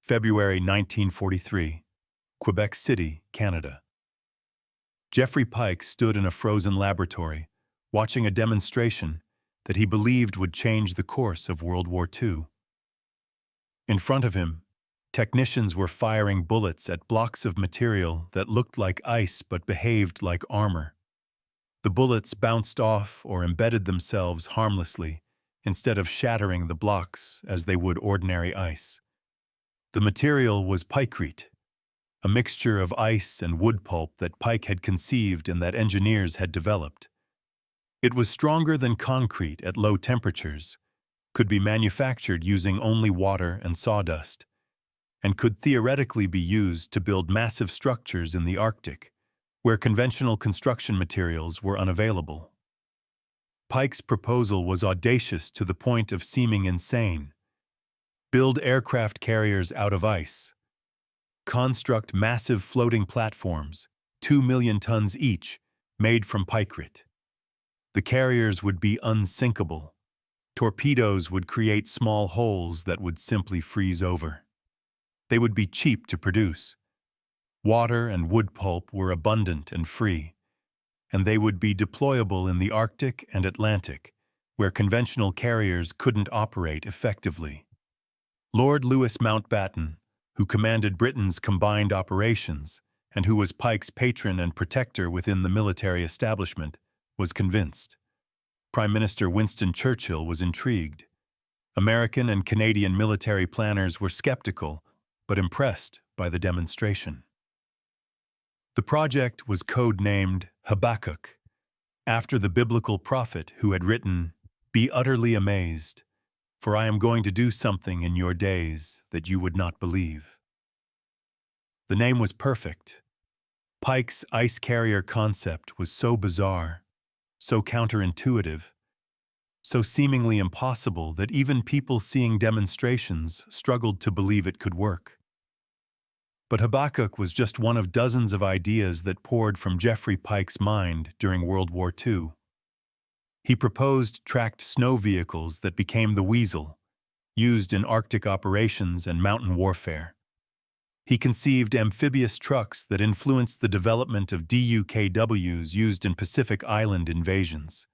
February 1943, Quebec City, Canada. Geoffrey Pyke stood in a frozen laboratory, watching a demonstration that he believed would change the course of World War II. In front of him, technicians were firing bullets at blocks of material that looked like ice but behaved like armor. The bullets bounced off or embedded themselves harmlessly, instead of shattering the blocks as they would ordinary ice. The material was pykrete, a mixture of ice and wood pulp that Pyke had conceived and that engineers had developed. It was stronger than concrete at low temperatures, could be manufactured using only water and sawdust, and could theoretically be used to build massive structures in the Arctic, where conventional construction materials were unavailable. Pyke's proposal was audacious to the point of seeming insane. Build aircraft carriers out of ice. Construct massive floating platforms, 2 million tons each, made from pykrete. The carriers would be unsinkable. Torpedoes would create small holes that would simply freeze over. They would be cheap to produce. Water and wood pulp were abundant and free, and they would be deployable in the Arctic and Atlantic, where conventional carriers couldn't operate effectively. Lord Louis Mountbatten, who commanded Britain's combined operations and who was Pyke's patron and protector within the military establishment, was convinced. Prime Minister Winston Churchill was intrigued. American and Canadian military planners were skeptical, but impressed by the demonstration. The project was code-named Habakkuk, after the biblical prophet who had written, "Be utterly amazed, for I am going to do something in your days that you would not believe." The name was perfect. Pyke's ice carrier concept was so bizarre, so counterintuitive, so seemingly impossible that even people seeing demonstrations struggled to believe it could work. But Habakkuk was just one of dozens of ideas that poured from Geoffrey Pyke's mind during World War II. He proposed tracked snow vehicles that became the Weasel, used in Arctic operations and mountain warfare. He conceived amphibious trucks that influenced the development of WW2s used in Pacific Island invasions.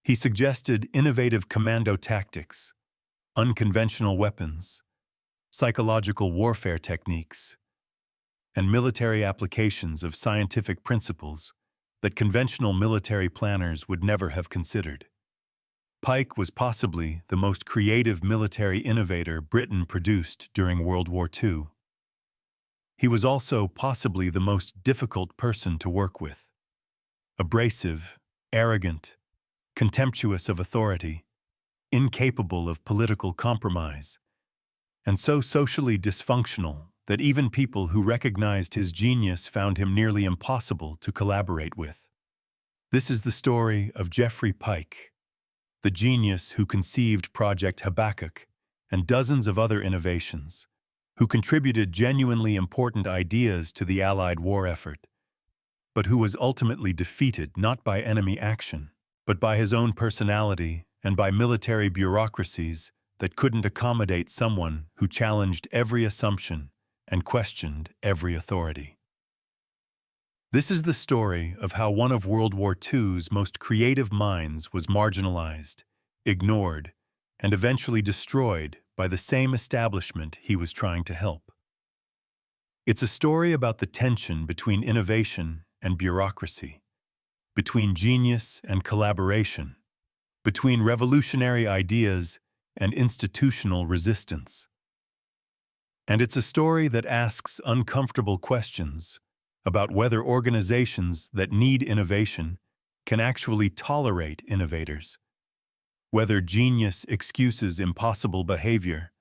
He suggested innovative commando tactics, unconventional weapons, psychological warfare techniques, and military applications of scientific principles that conventional military planners would never have considered. Pyke was possibly the most creative military innovator Britain produced during World War II. He was also possibly the most difficult person to work with. Abrasive, arrogant, contemptuous of authority, incapable of political compromise, and so socially dysfunctional that even people who recognized his genius found him nearly impossible to collaborate with. This is the story of Geoffrey Pyke, the genius who conceived Project Habakkuk and dozens of other innovations, who contributed genuinely important ideas to the Allied war effort, but who was ultimately defeated not by enemy action, but by his own personality and by military bureaucracies that couldn't accommodate someone who challenged every assumption and questioned every authority. This is the story of how one of World War II's most creative minds was marginalized, ignored, and eventually destroyed by the same establishment he was trying to help. It's a story about the tension between innovation and bureaucracy, between genius and collaboration, between revolutionary ideas and institutional resistance. And it's a story that asks uncomfortable questions about whether organizations that need innovation can actually tolerate innovators, whether genius excuses impossible behavior,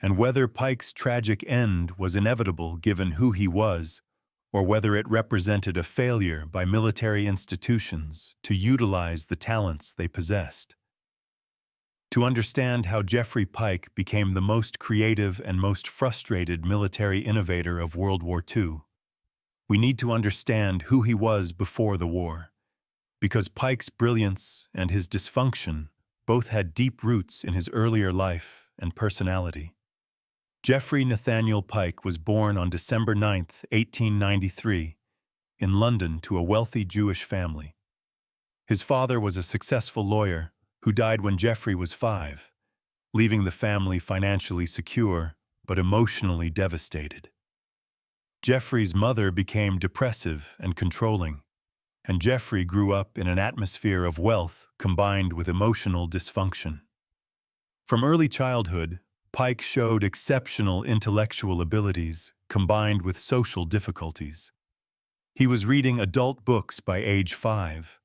and whether Pyke's tragic end was inevitable given who he was, or whether it represented a failure by military institutions to utilize the talents they possessed. To understand how Geoffrey Pyke became the most creative and most frustrated military innovator of World War II, we need to understand who he was before the war, because Pyke's brilliance and his dysfunction both had deep roots in his earlier life and personality. Geoffrey Nathaniel Pyke was born on December 9, 1893, in London to a wealthy Jewish family. His father was a successful lawyer who died when Geoffrey was 5, leaving the family financially secure but emotionally devastated. Geoffrey's mother became depressive and controlling, and Geoffrey grew up in an atmosphere of wealth combined with emotional dysfunction. From early childhood, Pyke showed exceptional intellectual abilities combined with social difficulties. He was reading adult books by age 5,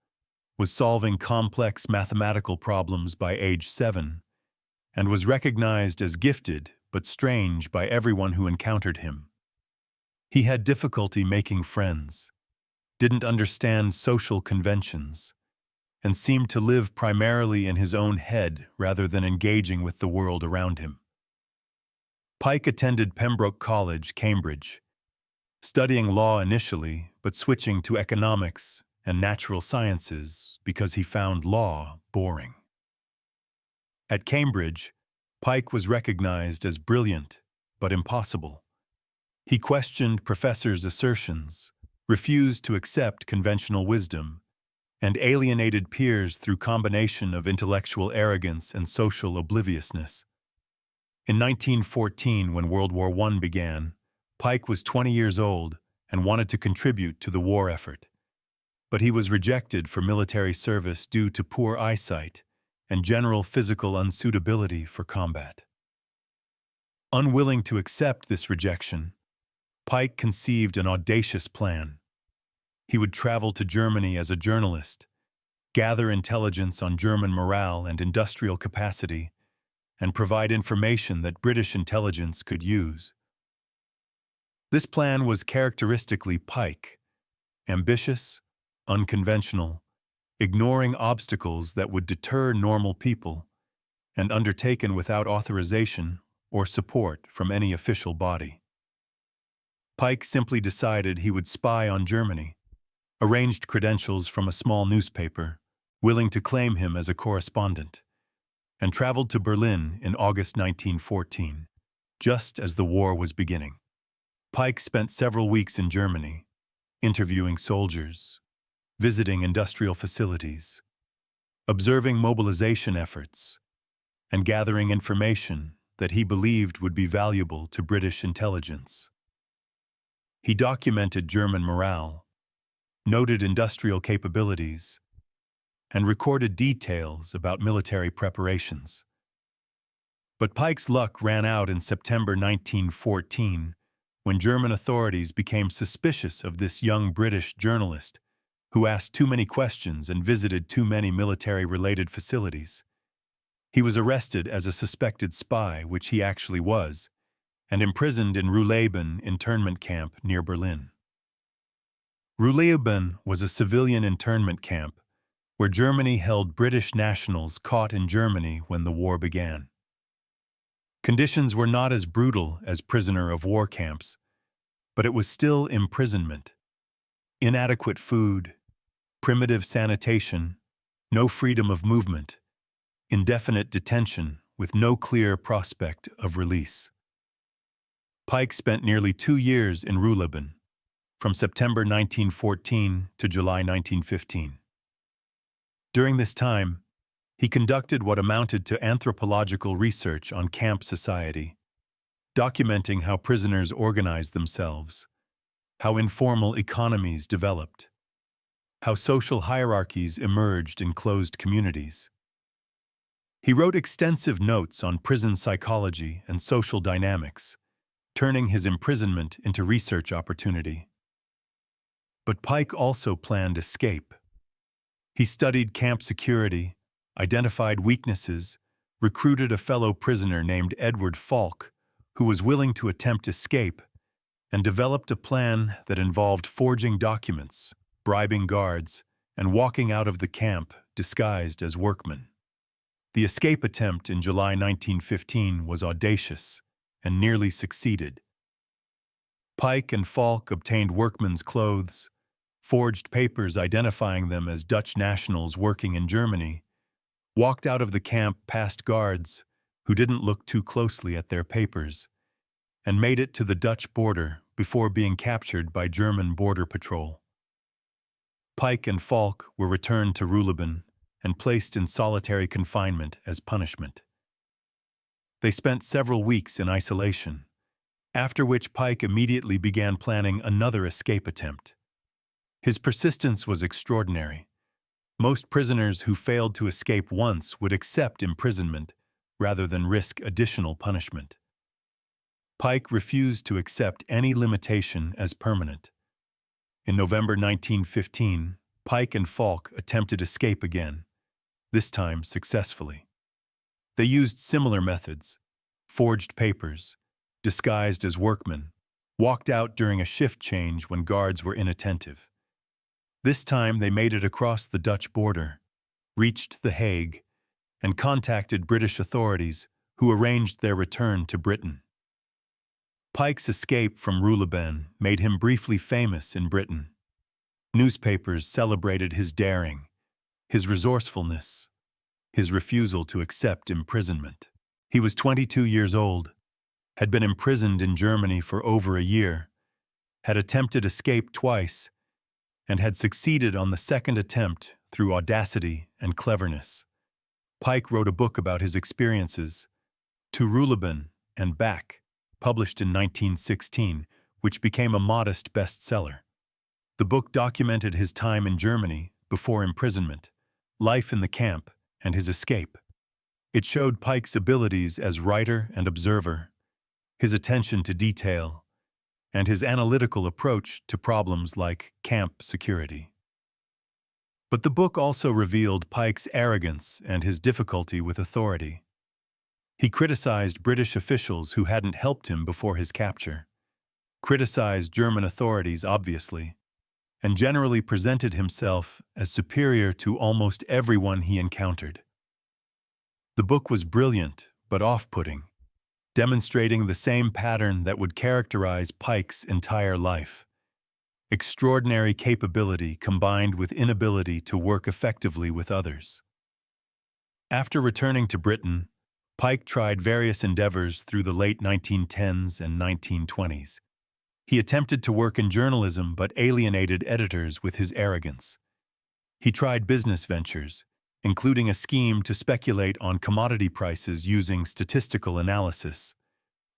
was solving complex mathematical problems by age 7, and was recognized as gifted but strange by everyone who encountered him. He had difficulty making friends, didn't understand social conventions, and seemed to live primarily in his own head rather than engaging with the world around him. Pyke attended Pembroke College, Cambridge, studying law initially, but switching to economics and natural sciences because he found law boring. At Cambridge, Pyke was recognized as brilliant but impossible. He questioned professors' assertions, refused to accept conventional wisdom, and alienated peers through combination of intellectual arrogance and social obliviousness. In 1914, when World War I began, Pyke was 20 years old and wanted to contribute to the war effort. But he was rejected for military service due to poor eyesight and general physical unsuitability for combat. Unwilling to accept this rejection, Pyke conceived an audacious plan. He would travel to Germany as a journalist, gather intelligence on German morale and industrial capacity, and provide information that British intelligence could use. This plan was characteristically Pyke: ambitious, unconventional, ignoring obstacles that would deter normal people, and undertaken without authorization or support from any official body. Pyke simply decided he would spy on Germany, arranged credentials from a small newspaper, willing to claim him as a correspondent, and traveled to Berlin in August 1914, just as the war was beginning. Pyke spent several weeks in Germany, interviewing soldiers, visiting industrial facilities, observing mobilization efforts, and gathering information that he believed would be valuable to British intelligence. He documented German morale, noted industrial capabilities, and recorded details about military preparations. But Pyke's luck ran out in September 1914 when German authorities became suspicious of this young British journalist who asked too many questions and visited too many military-related facilities. He was arrested as a suspected spy, which he actually was, and imprisoned in Ruhleben internment camp near Berlin. Ruhleben was a civilian internment camp where Germany held British nationals caught in Germany when the war began. Conditions were not as brutal as prisoner of war camps, but it was still imprisonment. Inadequate food, primitive sanitation, no freedom of movement, indefinite detention with no clear prospect of release. Pyke spent nearly 2 years in Ruhleben, from September 1914 to July 1915. During this time, he conducted what amounted to anthropological research on camp society, documenting how prisoners organized themselves, how informal economies developed, how social hierarchies emerged in closed communities. He wrote extensive notes on prison psychology and social dynamics, turning his imprisonment into research opportunity. But Pyke also planned escape. He studied camp security, identified weaknesses, recruited a fellow prisoner named Edward Falk, who was willing to attempt escape, and developed a plan that involved forging documents, bribing guards, and walking out of the camp disguised as workmen. The escape attempt in July 1915 was audacious and nearly succeeded. Pyke and Falk obtained workmen's clothes, forged papers identifying them as Dutch nationals working in Germany, walked out of the camp past guards who didn't look too closely at their papers, and made it to the Dutch border before being captured by German border patrol. Pyke and Falk were returned to Ruhleben and placed in solitary confinement as punishment. They spent several weeks in isolation, after which Pyke immediately began planning another escape attempt. His persistence was extraordinary. Most prisoners who failed to escape once would accept imprisonment rather than risk additional punishment. Pyke refused to accept any limitation as permanent. In November 1915, Pyke and Falk attempted escape again, this time successfully. They used similar methods, forged papers, disguised as workmen, walked out during a shift change when guards were inattentive. This time they made it across the Dutch border, reached The Hague, and contacted British authorities who arranged their return to Britain. Pyke's escape from Ruhleben made him briefly famous in Britain. Newspapers celebrated his daring, his resourcefulness, his refusal to accept imprisonment. He was 22 years old, had been imprisoned in Germany for over a year, had attempted escape twice, and had succeeded on the second attempt through audacity and cleverness. Pyke wrote a book about his experiences, To Ruhleben and Back, published in 1916, which became a modest bestseller. The book documented his time in Germany before imprisonment, life in the camp, and his escape. It showed Pyke's abilities as writer and observer, his attention to detail, and his analytical approach to problems like camp security. But the book also revealed Pyke's arrogance and his difficulty with authority. He criticized British officials who hadn't helped him before his capture, criticized German authorities, obviously, and generally presented himself as superior to almost everyone he encountered. The book was brilliant but off-putting, demonstrating the same pattern that would characterize Pyke's entire life: extraordinary capability combined with inability to work effectively with others. After returning to Britain, Pyke tried various endeavors through the late 1910s and 1920s. He attempted to work in journalism but alienated editors with his arrogance. He tried business ventures, including a scheme to speculate on commodity prices using statistical analysis,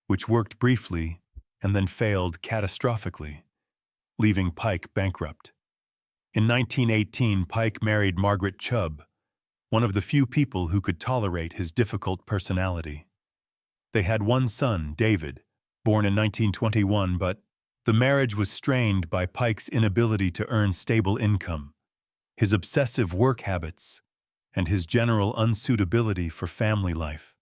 which worked briefly and then failed catastrophically, leaving Pyke bankrupt. In 1918, Pyke married Margaret Chubb, one of the few people who could tolerate his difficult personality. They had one son, David, born in 1921, but the marriage was strained by Pyke's inability to earn stable income, his obsessive work habits, and his general unsuitability for family life.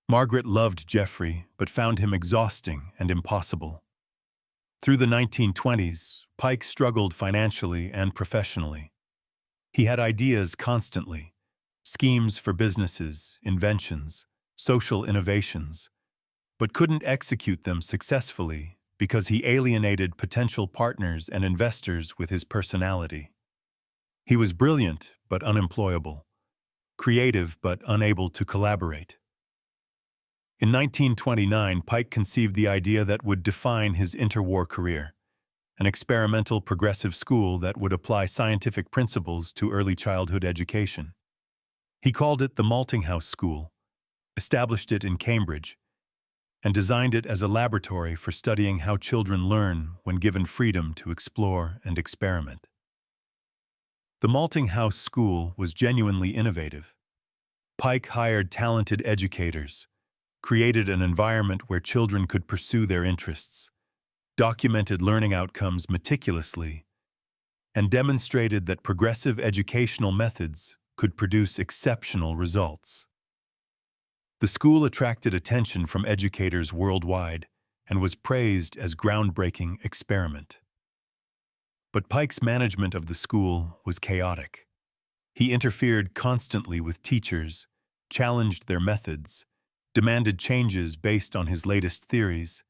Margaret loved Geoffrey, but found him exhausting and impossible. Through the 1920s, Pyke struggled financially and professionally. He had ideas constantly, schemes for businesses, inventions, social innovations, but couldn't execute them successfully because he alienated potential partners and investors with his personality. He was brilliant but unemployable, creative but unable to collaborate. In 1929, Pyke conceived the idea that would define his interwar career: an experimental progressive school that would apply scientific principles to early childhood education. He called it the Maltinghouse School, established it in Cambridge, and designed it as a laboratory for studying how children learn when given freedom to explore and experiment. The Maltinghouse School was genuinely innovative. Pyke hired talented educators, created an environment where children could pursue their interests, documented learning outcomes meticulously, and demonstrated that progressive educational methods could produce exceptional results. The school attracted attention from educators worldwide and was praised as a groundbreaking experiment. But Pyke's management of the school was chaotic. He interfered constantly with teachers, challenged their methods, demanded changes based on his latest theories,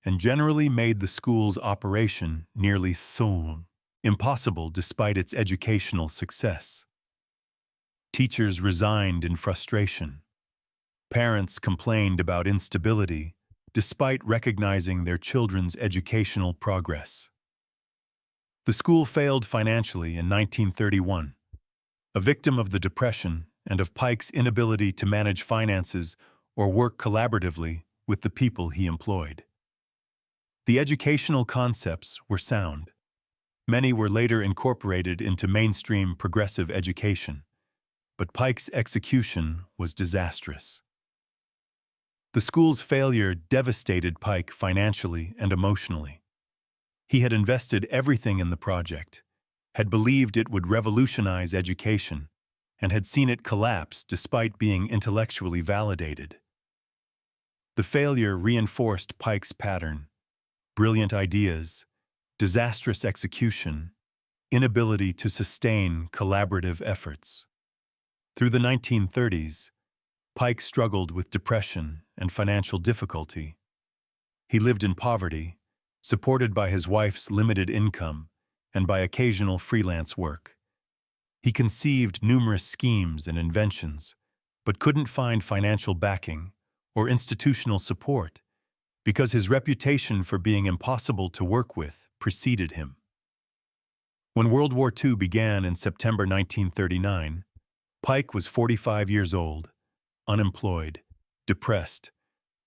and generally made the school's operation nearly impossible despite its educational success. Teachers resigned in frustration. Parents complained about instability, despite recognizing their children's educational progress. The school failed financially in 1931, a victim of the Depression and of Pyke's inability to manage finances or work collaboratively with the people he employed. The educational concepts were sound. Many were later incorporated into mainstream progressive education, but Pyke's execution was disastrous. The school's failure devastated Pyke financially and emotionally. He had invested everything in the project, had believed it would revolutionize education, and had seen it collapse despite being intellectually validated. The failure reinforced Pyke's pattern: brilliant ideas, disastrous execution, inability to sustain collaborative efforts. Through the 1930s, Pyke struggled with depression and financial difficulty. He lived in poverty, supported by his wife's limited income and by occasional freelance work. He conceived numerous schemes and inventions, but couldn't find financial backing or institutional support because his reputation for being impossible to work with preceded him. When World War II began in September 1939, Pyke was 45 years old, unemployed, depressed,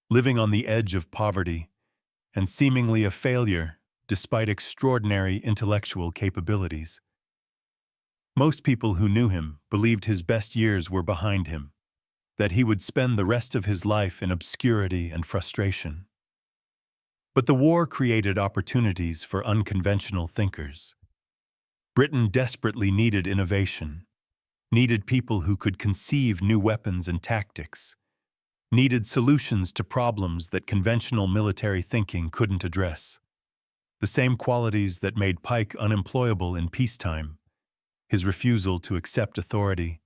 living on the edge of poverty, and seemingly a failure despite extraordinary intellectual capabilities. Most people who knew him believed his best years were behind him, that he would spend the rest of his life in obscurity and frustration. But the war created opportunities for unconventional thinkers. Britain desperately needed innovation, needed people who could conceive new weapons and tactics, needed solutions to problems that conventional military thinking couldn't address. The same qualities that made Pyke unemployable in peacetime, his refusal to accept authority,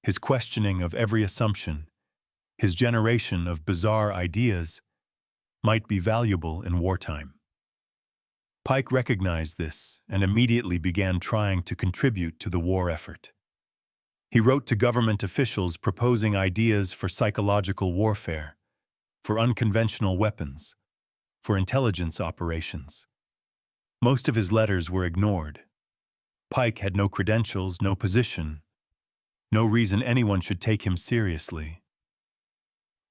his questioning of every assumption, his generation of bizarre ideas, might be valuable in wartime. Pyke recognized this and immediately began trying to contribute to the war effort. He wrote to government officials proposing ideas for psychological warfare, for unconventional weapons, for intelligence operations. Most of his letters were ignored. Pyke had no credentials, no position, no reason anyone should take him seriously.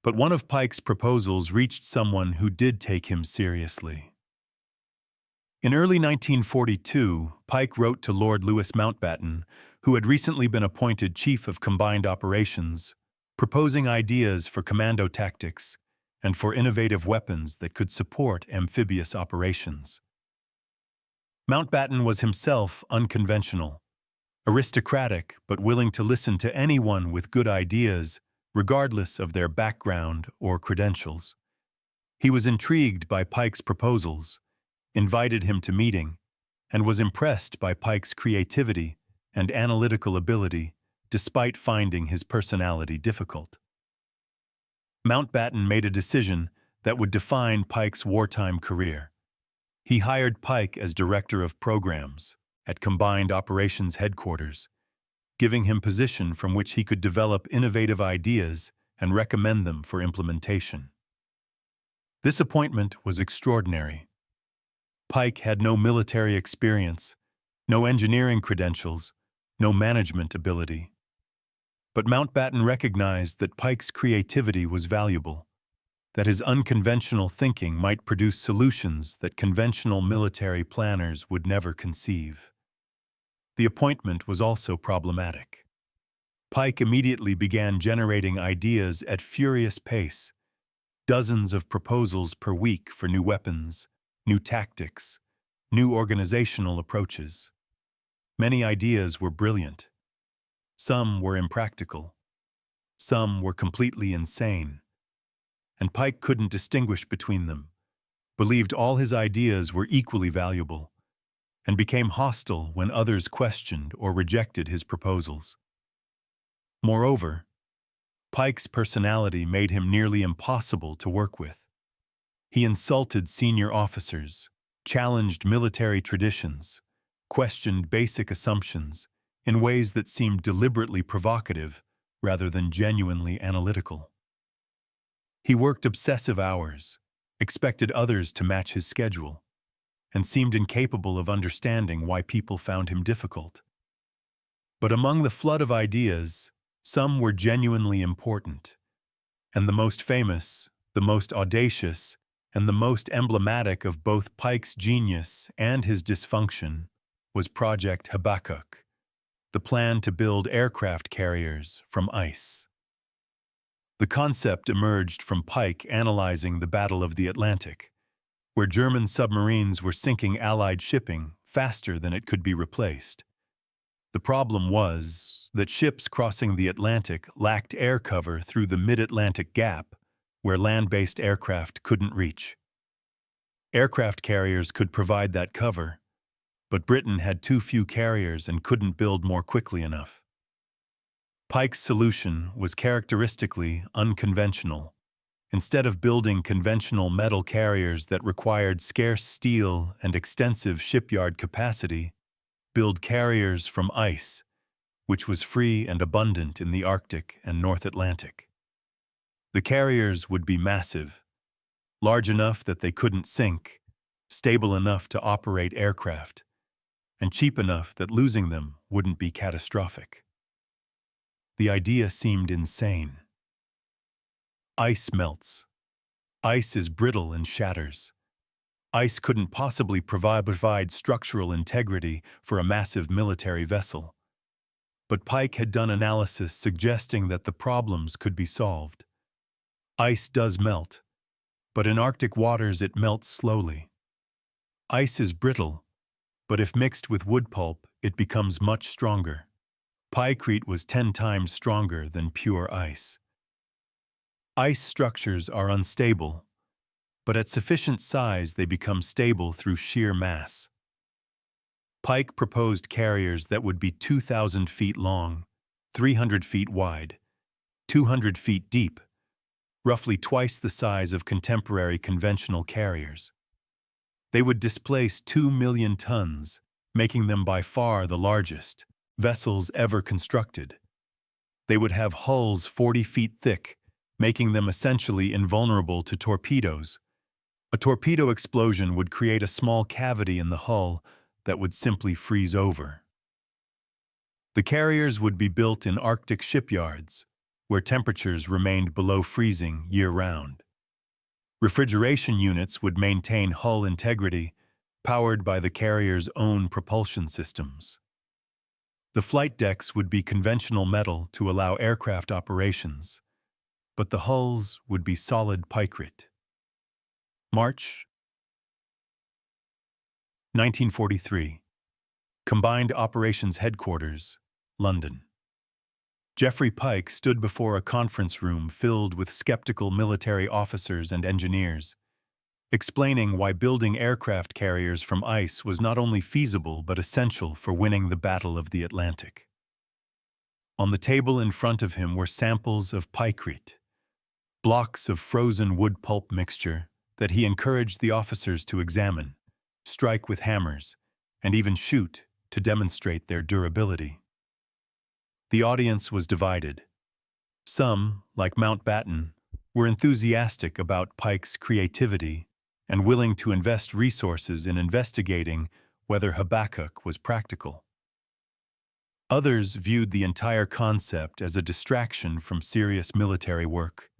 But one of Pyke's proposals reached someone who did take him seriously. In early 1942, Pyke wrote to Lord Louis Mountbatten, who had recently been appointed Chief of Combined Operations, proposing ideas for commando tactics and for innovative weapons that could support amphibious operations. Mountbatten was himself unconventional, aristocratic but willing to listen to anyone with good ideas, regardless of their background or credentials. He was intrigued by Pyke's proposals, invited him to meeting, and was impressed by Pyke's creativity and analytical ability despite finding his personality difficult. Mountbatten made a decision that would define Pyke's wartime career. He hired Pyke as Director of Programs at Combined Operations Headquarters, giving him position from which he could develop innovative ideas and recommend them for implementation. This appointment was extraordinary. Pyke had no military experience, no engineering credentials, no management ability. But Mountbatten recognized that Pyke's creativity was valuable, that his unconventional thinking might produce solutions that conventional military planners would never conceive. The appointment was also problematic. Pyke immediately began generating ideas at furious pace, dozens of proposals per week for new weapons, new tactics, new organizational approaches. Many ideas were brilliant. Some were impractical. Some were completely insane. And Pyke couldn't distinguish between them, believed all his ideas were equally valuable, and became hostile when others questioned or rejected his proposals. Moreover, Pyke's personality made him nearly impossible to work with. He insulted senior officers, challenged military traditions, questioned basic assumptions in ways that seemed deliberately provocative rather than genuinely analytical. He worked obsessive hours, expected others to match his schedule, and seemed incapable of understanding why people found him difficult. But among the flood of ideas, some were genuinely important, and the most famous, the most audacious, and the most emblematic of both Pyke's genius and his dysfunction was Project Habakkuk, the plan to build aircraft carriers from ice. The concept emerged from Pyke analyzing the Battle of the Atlantic, where German submarines were sinking Allied shipping faster than it could be replaced. The problem was that ships crossing the Atlantic lacked air cover through the mid-Atlantic gap, where land-based aircraft couldn't reach. Aircraft carriers could provide that cover, but Britain had too few carriers and couldn't build more quickly enough. Pyke's solution was characteristically unconventional. Instead of building conventional metal carriers that required scarce steel and extensive shipyard capacity, build carriers from ice, which was free and abundant in the Arctic and North Atlantic. The carriers would be massive, large enough that they couldn't sink, stable enough to operate aircraft, and cheap enough that losing them wouldn't be catastrophic. The idea seemed insane. Ice melts. Ice is brittle and shatters. Ice couldn't possibly provide structural integrity for a massive military vessel. But Pyke had done analysis suggesting that the problems could be solved. Ice does melt, but in Arctic waters it melts slowly. Ice is brittle, but if mixed with wood pulp, it becomes much stronger. Pykrete was 10 times stronger than pure ice. Ice structures are unstable, but at sufficient size they become stable through sheer mass. Pyke proposed carriers that would be 2,000 feet long, 300 feet wide, 200 feet deep, roughly twice the size of contemporary conventional carriers. They would displace 2 million tons, making them by far the largest vessels ever constructed. They would have hulls 40 feet thick, making them essentially invulnerable to torpedoes. A torpedo explosion would create a small cavity in the hull that would simply freeze over. The carriers would be built in Arctic shipyards, where temperatures remained below freezing year-round. Refrigeration units would maintain hull integrity, powered by the carrier's own propulsion systems. The flight decks would be conventional metal to allow aircraft operations, but the hulls would be solid pykrete. March 1943. Combined Operations Headquarters, London. Geoffrey Pyke stood before a conference room filled with skeptical military officers and engineers, explaining why building aircraft carriers from ice was not only feasible but essential for winning the Battle of the Atlantic. On the table in front of him were samples of pykrete, blocks of frozen wood pulp mixture that he encouraged the officers to examine, strike with hammers, and even shoot to demonstrate their durability. The audience was divided. Some, like Mountbatten, were enthusiastic about Pyke's creativity and willing to invest resources in investigating whether Habakkuk was practical. Others viewed the entire concept as a distraction from serious military work,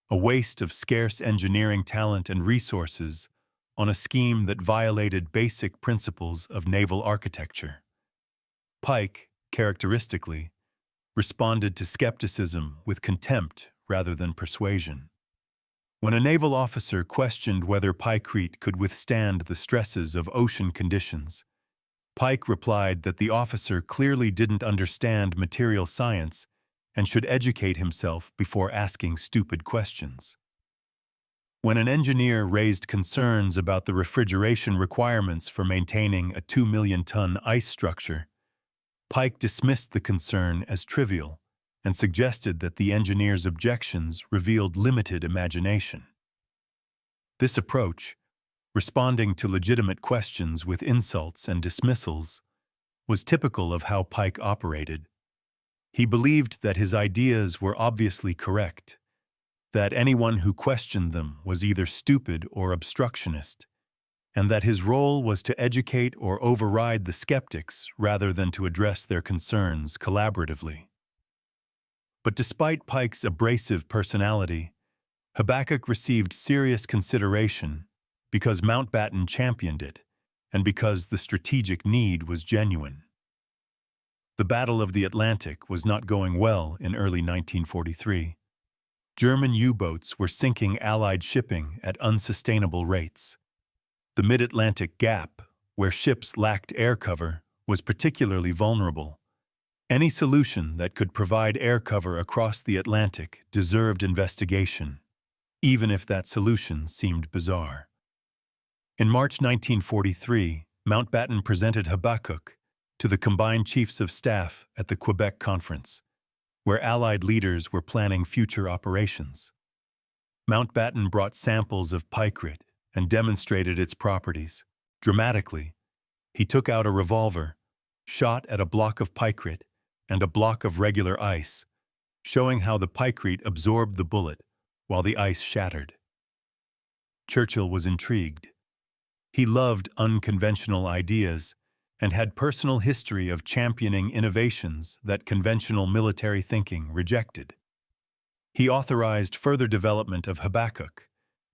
a waste of scarce engineering talent and resources on a scheme that violated basic principles of naval architecture. Pyke, characteristically, responded to skepticism with contempt rather than persuasion. When a naval officer questioned whether pykrete could withstand the stresses of ocean conditions, Pyke replied that the officer clearly didn't understand material science and should educate himself before asking stupid questions. When an engineer raised concerns about the refrigeration requirements for maintaining a 2 million ton ice structure, Pyke dismissed the concern as trivial and suggested that the engineer's objections revealed limited imagination. This approach, responding to legitimate questions with insults and dismissals, was typical of how Pyke operated. He believed that his ideas were obviously correct, that anyone who questioned them was either stupid or obstructionist, and that his role was to educate or override the skeptics rather than to address their concerns collaboratively. But despite Pyke's abrasive personality, Habakkuk received serious consideration because Mountbatten championed it and because the strategic need was genuine. The Battle of the Atlantic was not going well in early 1943. German U-boats were sinking Allied shipping at unsustainable rates. The mid-Atlantic gap, where ships lacked air cover, was particularly vulnerable. Any solution that could provide air cover across the Atlantic deserved investigation, even if that solution seemed bizarre. In March 1943, Mountbatten presented Habakkuk to the combined chiefs of staff at the Quebec Conference, where Allied leaders were planning future operations. Mountbatten brought samples of pykrit and demonstrated its properties. Dramatically, he took out a revolver, shot at a block of pykrit and a block of regular ice, showing how the pykrit absorbed the bullet while the ice shattered. Churchill was intrigued. He loved unconventional ideas and had personal history of championing innovations that conventional military thinking rejected. He authorized further development of Habakkuk,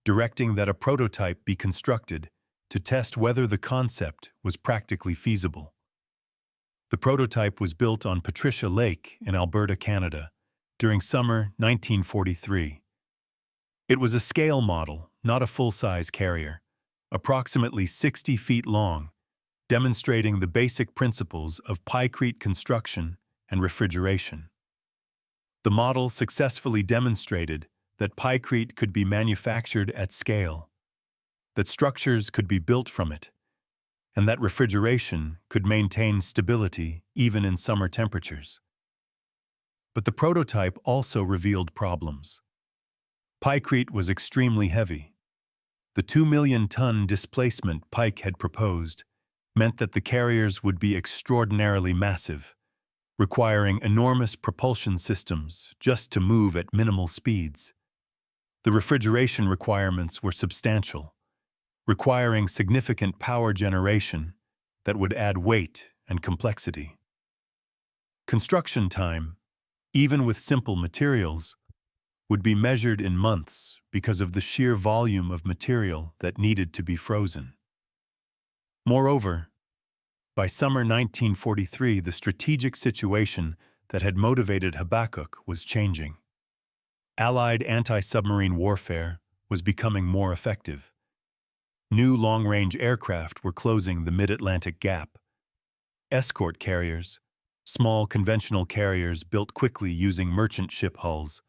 directing that a prototype be constructed to test whether the concept was practically feasible. The prototype was built on Patricia Lake in Alberta, Canada, during summer 1943. It was a scale model, not a full-size carrier, approximately 60 feet long, demonstrating the basic principles of pykrit construction and refrigeration. The model successfully demonstrated that pykrit could be manufactured at scale, that structures could be built from it, and that refrigeration could maintain stability even in summer temperatures. But the prototype also revealed problems. Pykrit was extremely heavy. The 2-million-ton displacement Pyke had proposed meant that the carriers would be extraordinarily massive, requiring enormous propulsion systems just to move at minimal speeds. The refrigeration requirements were substantial, requiring significant power generation that would add weight and complexity. Construction time, even with simple materials, would be measured in months because of the sheer volume of material that needed to be frozen. Moreover, by summer 1943, the strategic situation that had motivated Habakkuk was changing. Allied anti-submarine warfare was becoming more effective. New long-range aircraft were closing the mid-Atlantic gap. Escort carriers, small conventional carriers built quickly using merchant ship hulls,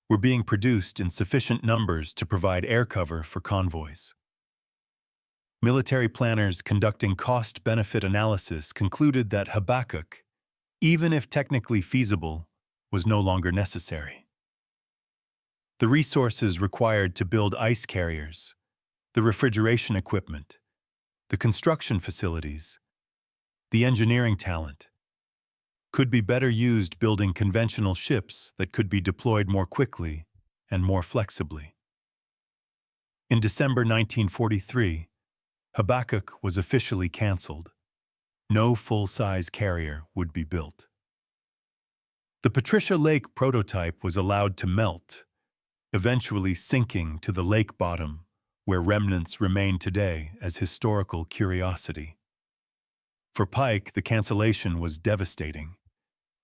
were being produced in sufficient numbers to provide air cover for convoys. Military planners conducting cost-benefit analysis concluded that Habakkuk, even if technically feasible, was no longer necessary. The resources required to build ice carriers, the refrigeration equipment, the construction facilities, the engineering talent, could be better used building conventional ships that could be deployed more quickly and more flexibly. In December 1943, Habakkuk was officially cancelled. No full-size carrier would be built. The Patricia Lake prototype was allowed to melt, eventually sinking to the lake bottom, where remnants remain today as historical curiosity. For Pyke, the cancellation was devastating.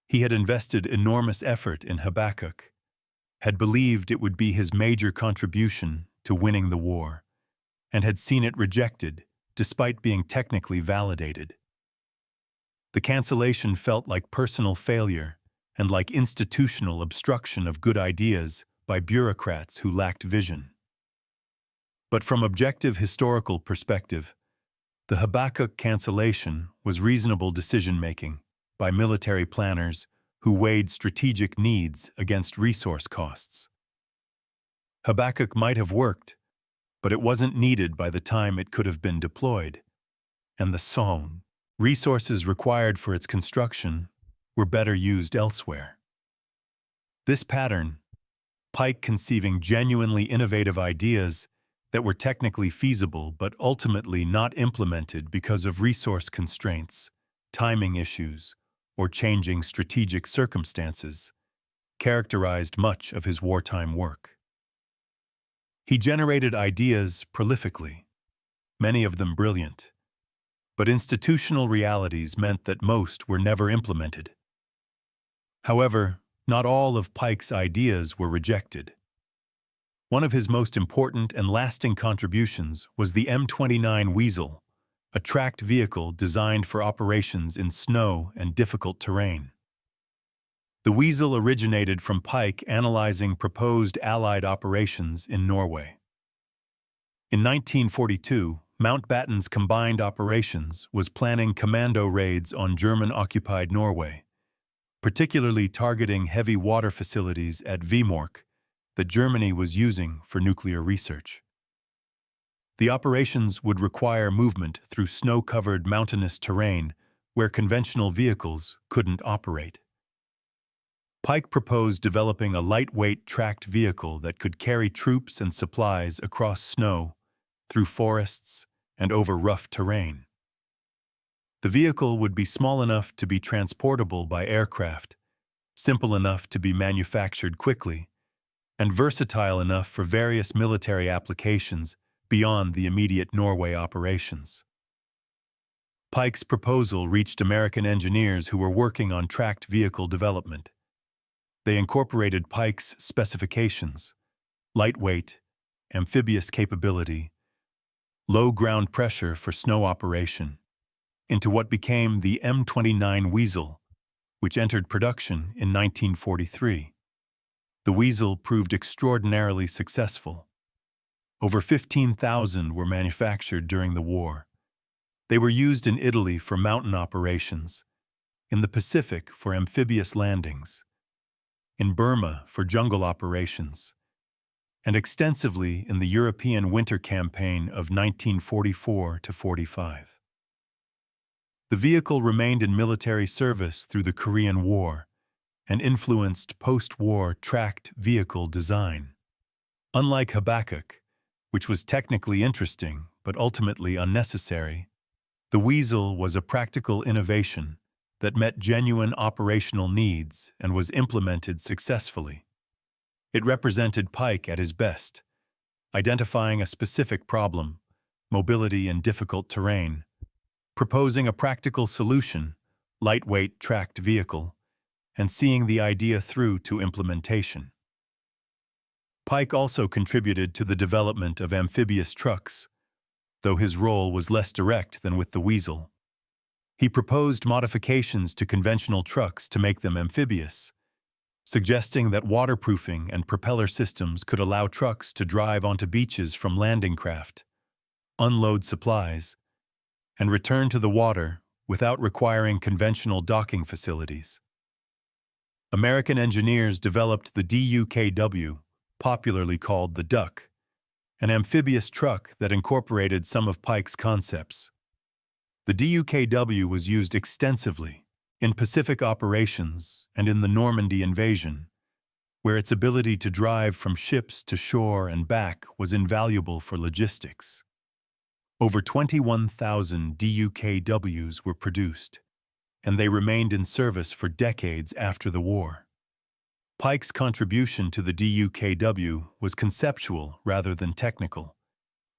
He had invested enormous effort in Habakkuk, had believed it would be his major contribution to winning the war, and had seen it rejected despite being technically validated. The cancellation felt like personal failure and like institutional obstruction of good ideas by bureaucrats who lacked vision. But from objective historical perspective, the Habakkuk cancellation was reasonable decision-making by military planners who weighed strategic needs against resource costs. Habakkuk might have worked, but it wasn't needed by the time it could have been deployed, and the resources required for its construction were better used elsewhere. This pattern, Pyke conceiving genuinely innovative ideas that were technically feasible but ultimately not implemented because of resource constraints, timing issues, or changing strategic circumstances, characterized much of his wartime work. He generated ideas prolifically, many of them brilliant, but institutional realities meant that most were never implemented. However, not all of Pyke's ideas were rejected. One of his most important and lasting contributions was the M29 Weasel, a tracked vehicle designed for operations in snow and difficult terrain. The Weasel originated from Pyke analyzing proposed Allied operations in Norway. In 1942, Mountbatten's combined operations was planning commando raids on German-occupied Norway, particularly targeting heavy water facilities at Vemork that Germany was using for nuclear research. The operations would require movement through snow-covered mountainous terrain where conventional vehicles couldn't operate. Pyke proposed developing a lightweight tracked vehicle that could carry troops and supplies across snow, through forests, and over rough terrain. The vehicle would be small enough to be transportable by aircraft, simple enough to be manufactured quickly, and versatile enough for various military applications beyond the immediate Norway operations. Pyke's proposal reached American engineers who were working on tracked vehicle development. They incorporated Pyke's specifications: lightweight, amphibious capability, low ground pressure for snow operation, into what became the M29 Weasel, which entered production in 1943. The Weasel proved extraordinarily successful. Over 15,000 were manufactured during the war. They were used in Italy for mountain operations, in the Pacific for amphibious landings, in Burma for jungle operations, and extensively in the European winter campaign of 1944 to 45. The vehicle remained in military service through the Korean War and influenced post-war tracked vehicle design. Unlike Habakkuk, which was technically interesting but ultimately unnecessary, the Weasel was a practical innovation that met genuine operational needs and was implemented successfully. It represented Pyke at his best, identifying a specific problem, mobility in difficult terrain, proposing a practical solution, lightweight tracked vehicle, and seeing the idea through to implementation. Pyke also contributed to the development of amphibious trucks, though his role was less direct than with the Weasel. He proposed modifications to conventional trucks to make them amphibious, suggesting that waterproofing and propeller systems could allow trucks to drive onto beaches from landing craft, unload supplies, and return to the water without requiring conventional docking facilities. American engineers developed the WW, popularly called the Duck, an amphibious truck that incorporated some of Pyke's concepts. The WW was used extensively in Pacific operations and in the Normandy invasion, where its ability to drive from ships to shore and back was invaluable for logistics. Over 21,000 WWs were produced, and they remained in service for decades after the war. Pyke's contribution to the WW was conceptual rather than technical.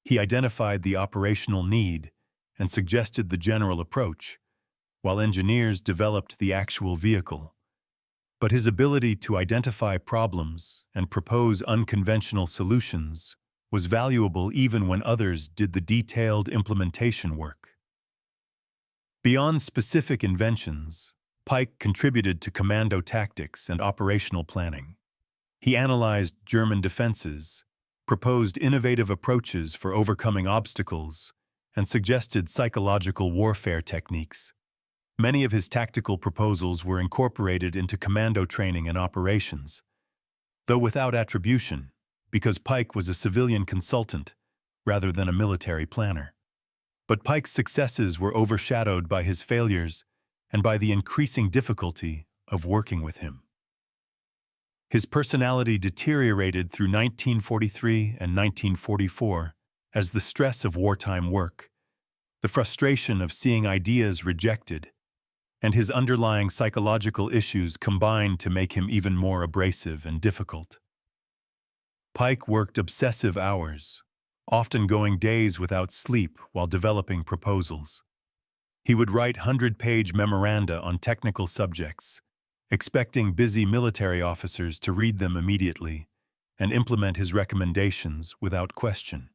He identified the operational need and suggested the general approach, while engineers developed the actual vehicle. But his ability to identify problems and propose unconventional solutions was valuable even when others did the detailed implementation work. Beyond specific inventions, Pyke contributed to commando tactics and operational planning. He analyzed German defenses, proposed innovative approaches for overcoming obstacles, and suggested psychological warfare techniques. Many of his tactical proposals were incorporated into commando training and operations, though without attribution, because Pyke was a civilian consultant rather than a military planner. But Pyke's successes were overshadowed by his failures and by the increasing difficulty of working with him. His personality deteriorated through 1943 and 1944 as the stress of wartime work, the frustration of seeing ideas rejected, and his underlying psychological issues combined to make him even more abrasive and difficult. Pyke worked obsessive hours, often going days without sleep while developing proposals. He would write 100-page memoranda on technical subjects, expecting busy military officers to read them immediately and implement his recommendations without question.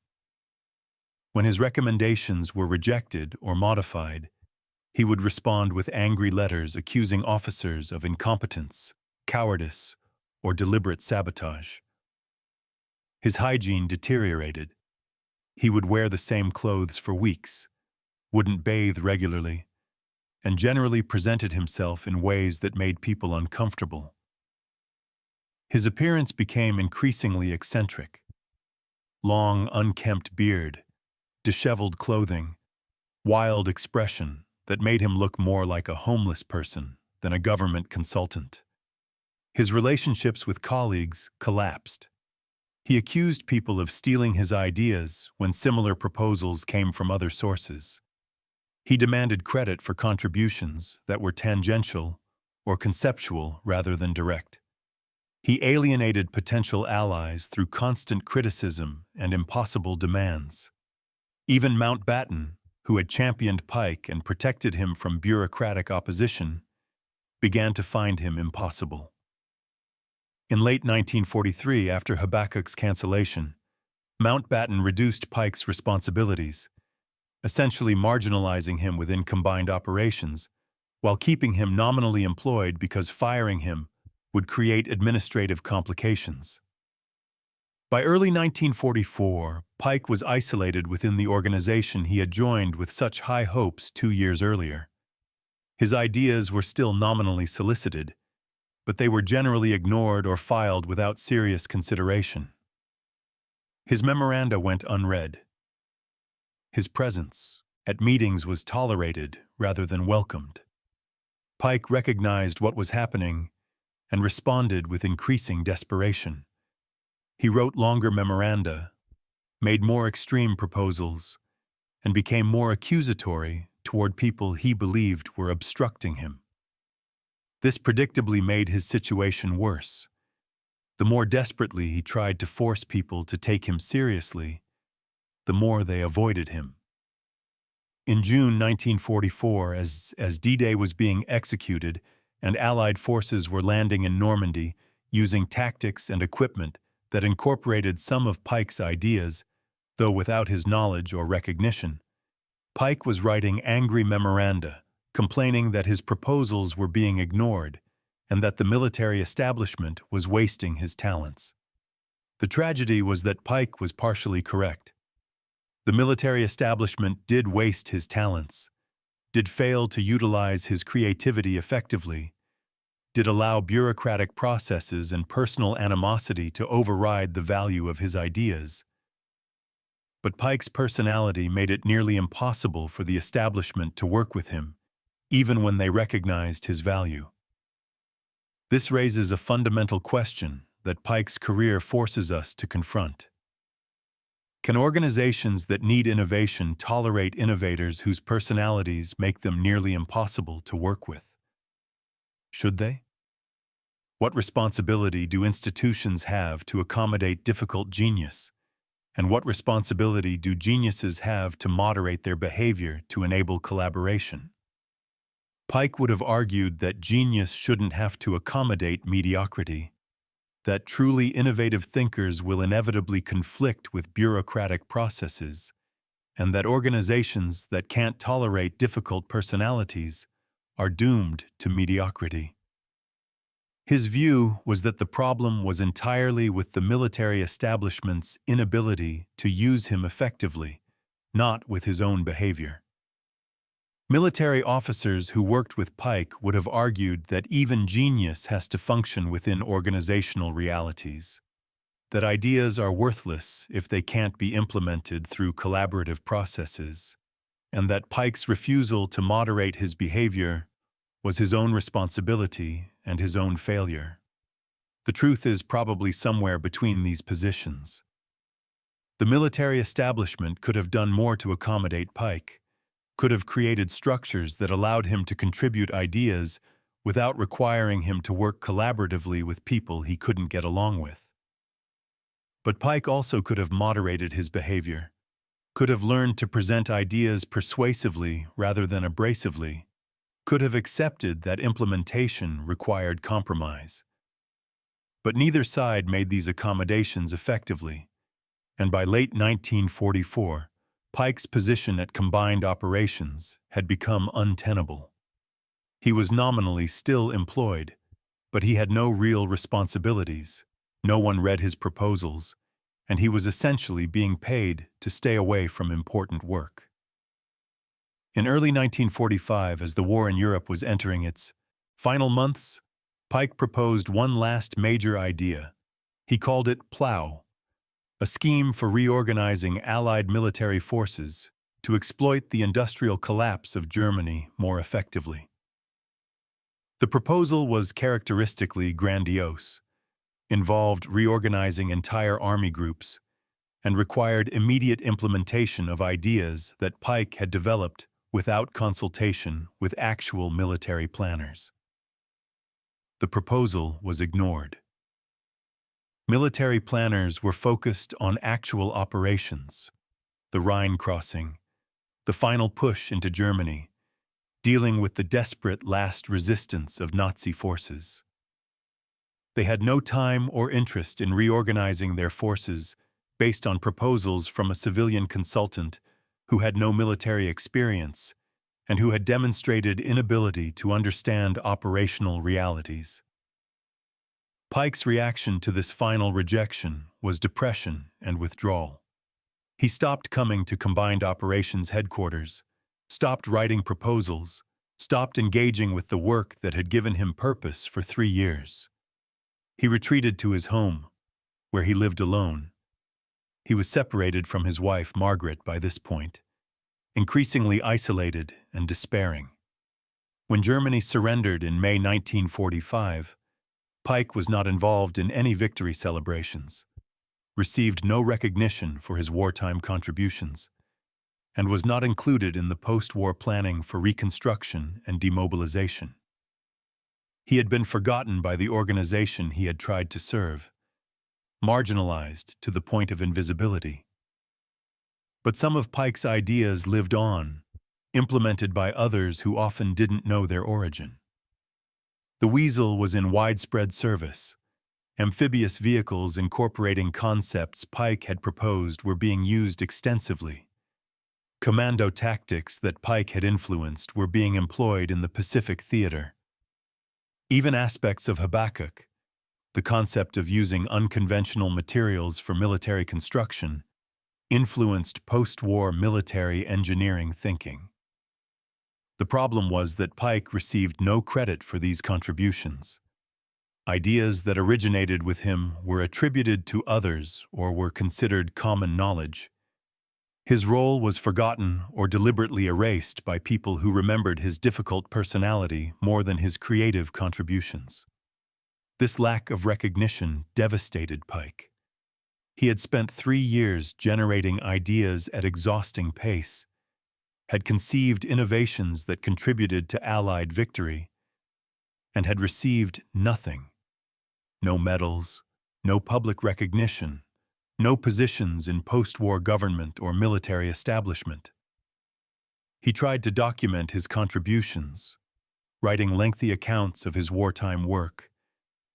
When his recommendations were rejected or modified, he would respond with angry letters accusing officers of incompetence, cowardice, or deliberate sabotage. His hygiene deteriorated. He would wear the same clothes for weeks, wouldn't bathe regularly, and generally presented himself in ways that made people uncomfortable. His appearance became increasingly eccentric. Long, unkempt beard, disheveled clothing, wild expression that made him look more like a homeless person than a government consultant. His relationships with colleagues collapsed. He accused people of stealing his ideas when similar proposals came from other sources. He demanded credit for contributions that were tangential or conceptual rather than direct. He alienated potential allies through constant criticism and impossible demands. Even Mountbatten, who had championed Pyke and protected him from bureaucratic opposition, began to find him impossible. In late 1943, after Habakkuk's cancellation, Mountbatten reduced Pyke's responsibilities, essentially marginalizing him within combined operations, while keeping him nominally employed because firing him would create administrative complications. By early 1944, Pyke was isolated within the organization he had joined with such high hopes 2 years earlier. His ideas were still nominally solicited, but they were generally ignored or filed without serious consideration. His memoranda went unread. His presence at meetings was tolerated rather than welcomed. Pyke recognized what was happening and responded with increasing desperation. He wrote longer memoranda, made more extreme proposals, and became more accusatory toward people he believed were obstructing him. This predictably made his situation worse. The more desperately he tried to force people to take him seriously, the more they avoided him. In June 1944, as D-Day was being executed and Allied forces were landing in Normandy using tactics and equipment that incorporated some of Pyke's ideas, though without his knowledge or recognition, Pyke was writing angry memoranda, complaining that his proposals were being ignored and that the military establishment was wasting his talents. The tragedy was that Pyke was partially correct. The military establishment did waste his talents, did fail to utilize his creativity effectively, did allow bureaucratic processes and personal animosity to override the value of his ideas. But Pyke's personality made it nearly impossible for the establishment to work with him, even when they recognized his value. This raises a fundamental question that Pyke's career forces us to confront. Can organizations that need innovation tolerate innovators whose personalities make them nearly impossible to work with? Should they? What responsibility do institutions have to accommodate difficult genius? And what responsibility do geniuses have to moderate their behavior to enable collaboration? Pyke would have argued that genius shouldn't have to accommodate mediocrity, that truly innovative thinkers will inevitably conflict with bureaucratic processes, and that organizations that can't tolerate difficult personalities are doomed to mediocrity. His view was that the problem was entirely with the military establishment's inability to use him effectively, not with his own behavior. Military officers who worked with Pyke would have argued that even genius has to function within organizational realities, that ideas are worthless if they can't be implemented through collaborative processes, and that Pyke's refusal to moderate his behavior was his own responsibility and his own failure. The truth is probably somewhere between these positions. The military establishment could have done more to accommodate Pyke, could have created structures that allowed him to contribute ideas without requiring him to work collaboratively with people he couldn't get along with. But Pyke also could have moderated his behavior, could have learned to present ideas persuasively rather than abrasively, could have accepted that implementation required compromise. But neither side made these accommodations effectively, and by late 1944, Pyke's position at Combined Operations had become untenable. He was nominally still employed, but he had no real responsibilities, no one read his proposals, and he was essentially being paid to stay away from important work. In early 1945, as the war in Europe was entering its final months, Pyke proposed one last major idea. He called it PLOW, a scheme for reorganizing Allied military forces to exploit the industrial collapse of Germany more effectively. The proposal was characteristically grandiose, involved reorganizing entire army groups, and required immediate implementation of ideas that Pyke had developed without consultation with actual military planners. The proposal was ignored. Military planners were focused on actual operations, the Rhine crossing, the final push into Germany, dealing with the desperate last resistance of Nazi forces. They had no time or interest in reorganizing their forces based on proposals from a civilian consultant who had no military experience and who had demonstrated inability to understand operational realities. Pyke's reaction to this final rejection was depression and withdrawal. He stopped coming to Combined Operations headquarters, stopped writing proposals, stopped engaging with the work that had given him purpose for 3 years. He retreated to his home, where he lived alone. He was separated from his wife, Margaret, by this point, increasingly isolated and despairing. When Germany surrendered in May 1945, Pyke was not involved in any victory celebrations, received no recognition for his wartime contributions, and was not included in the post-war planning for reconstruction and demobilization. He had been forgotten by the organization he had tried to serve, marginalized to the point of invisibility. But some of Pyke's ideas lived on, implemented by others who often didn't know their origin. The Weasel was in widespread service. Amphibious vehicles incorporating concepts Pyke had proposed were being used extensively. Commando tactics that Pyke had influenced were being employed in the Pacific Theater. Even aspects of Habakkuk, the concept of using unconventional materials for military construction, influenced post-war military engineering thinking. The problem was that Pyke received no credit for these contributions. Ideas that originated with him were attributed to others or were considered common knowledge. His role was forgotten or deliberately erased by people who remembered his difficult personality more than his creative contributions. This lack of recognition devastated Pyke. He had spent 3 years generating ideas at exhausting pace, had conceived innovations that contributed to Allied victory, and had received nothing. No medals, no public recognition, no positions in post-war government or military establishment. He tried to document his contributions, writing lengthy accounts of his wartime work,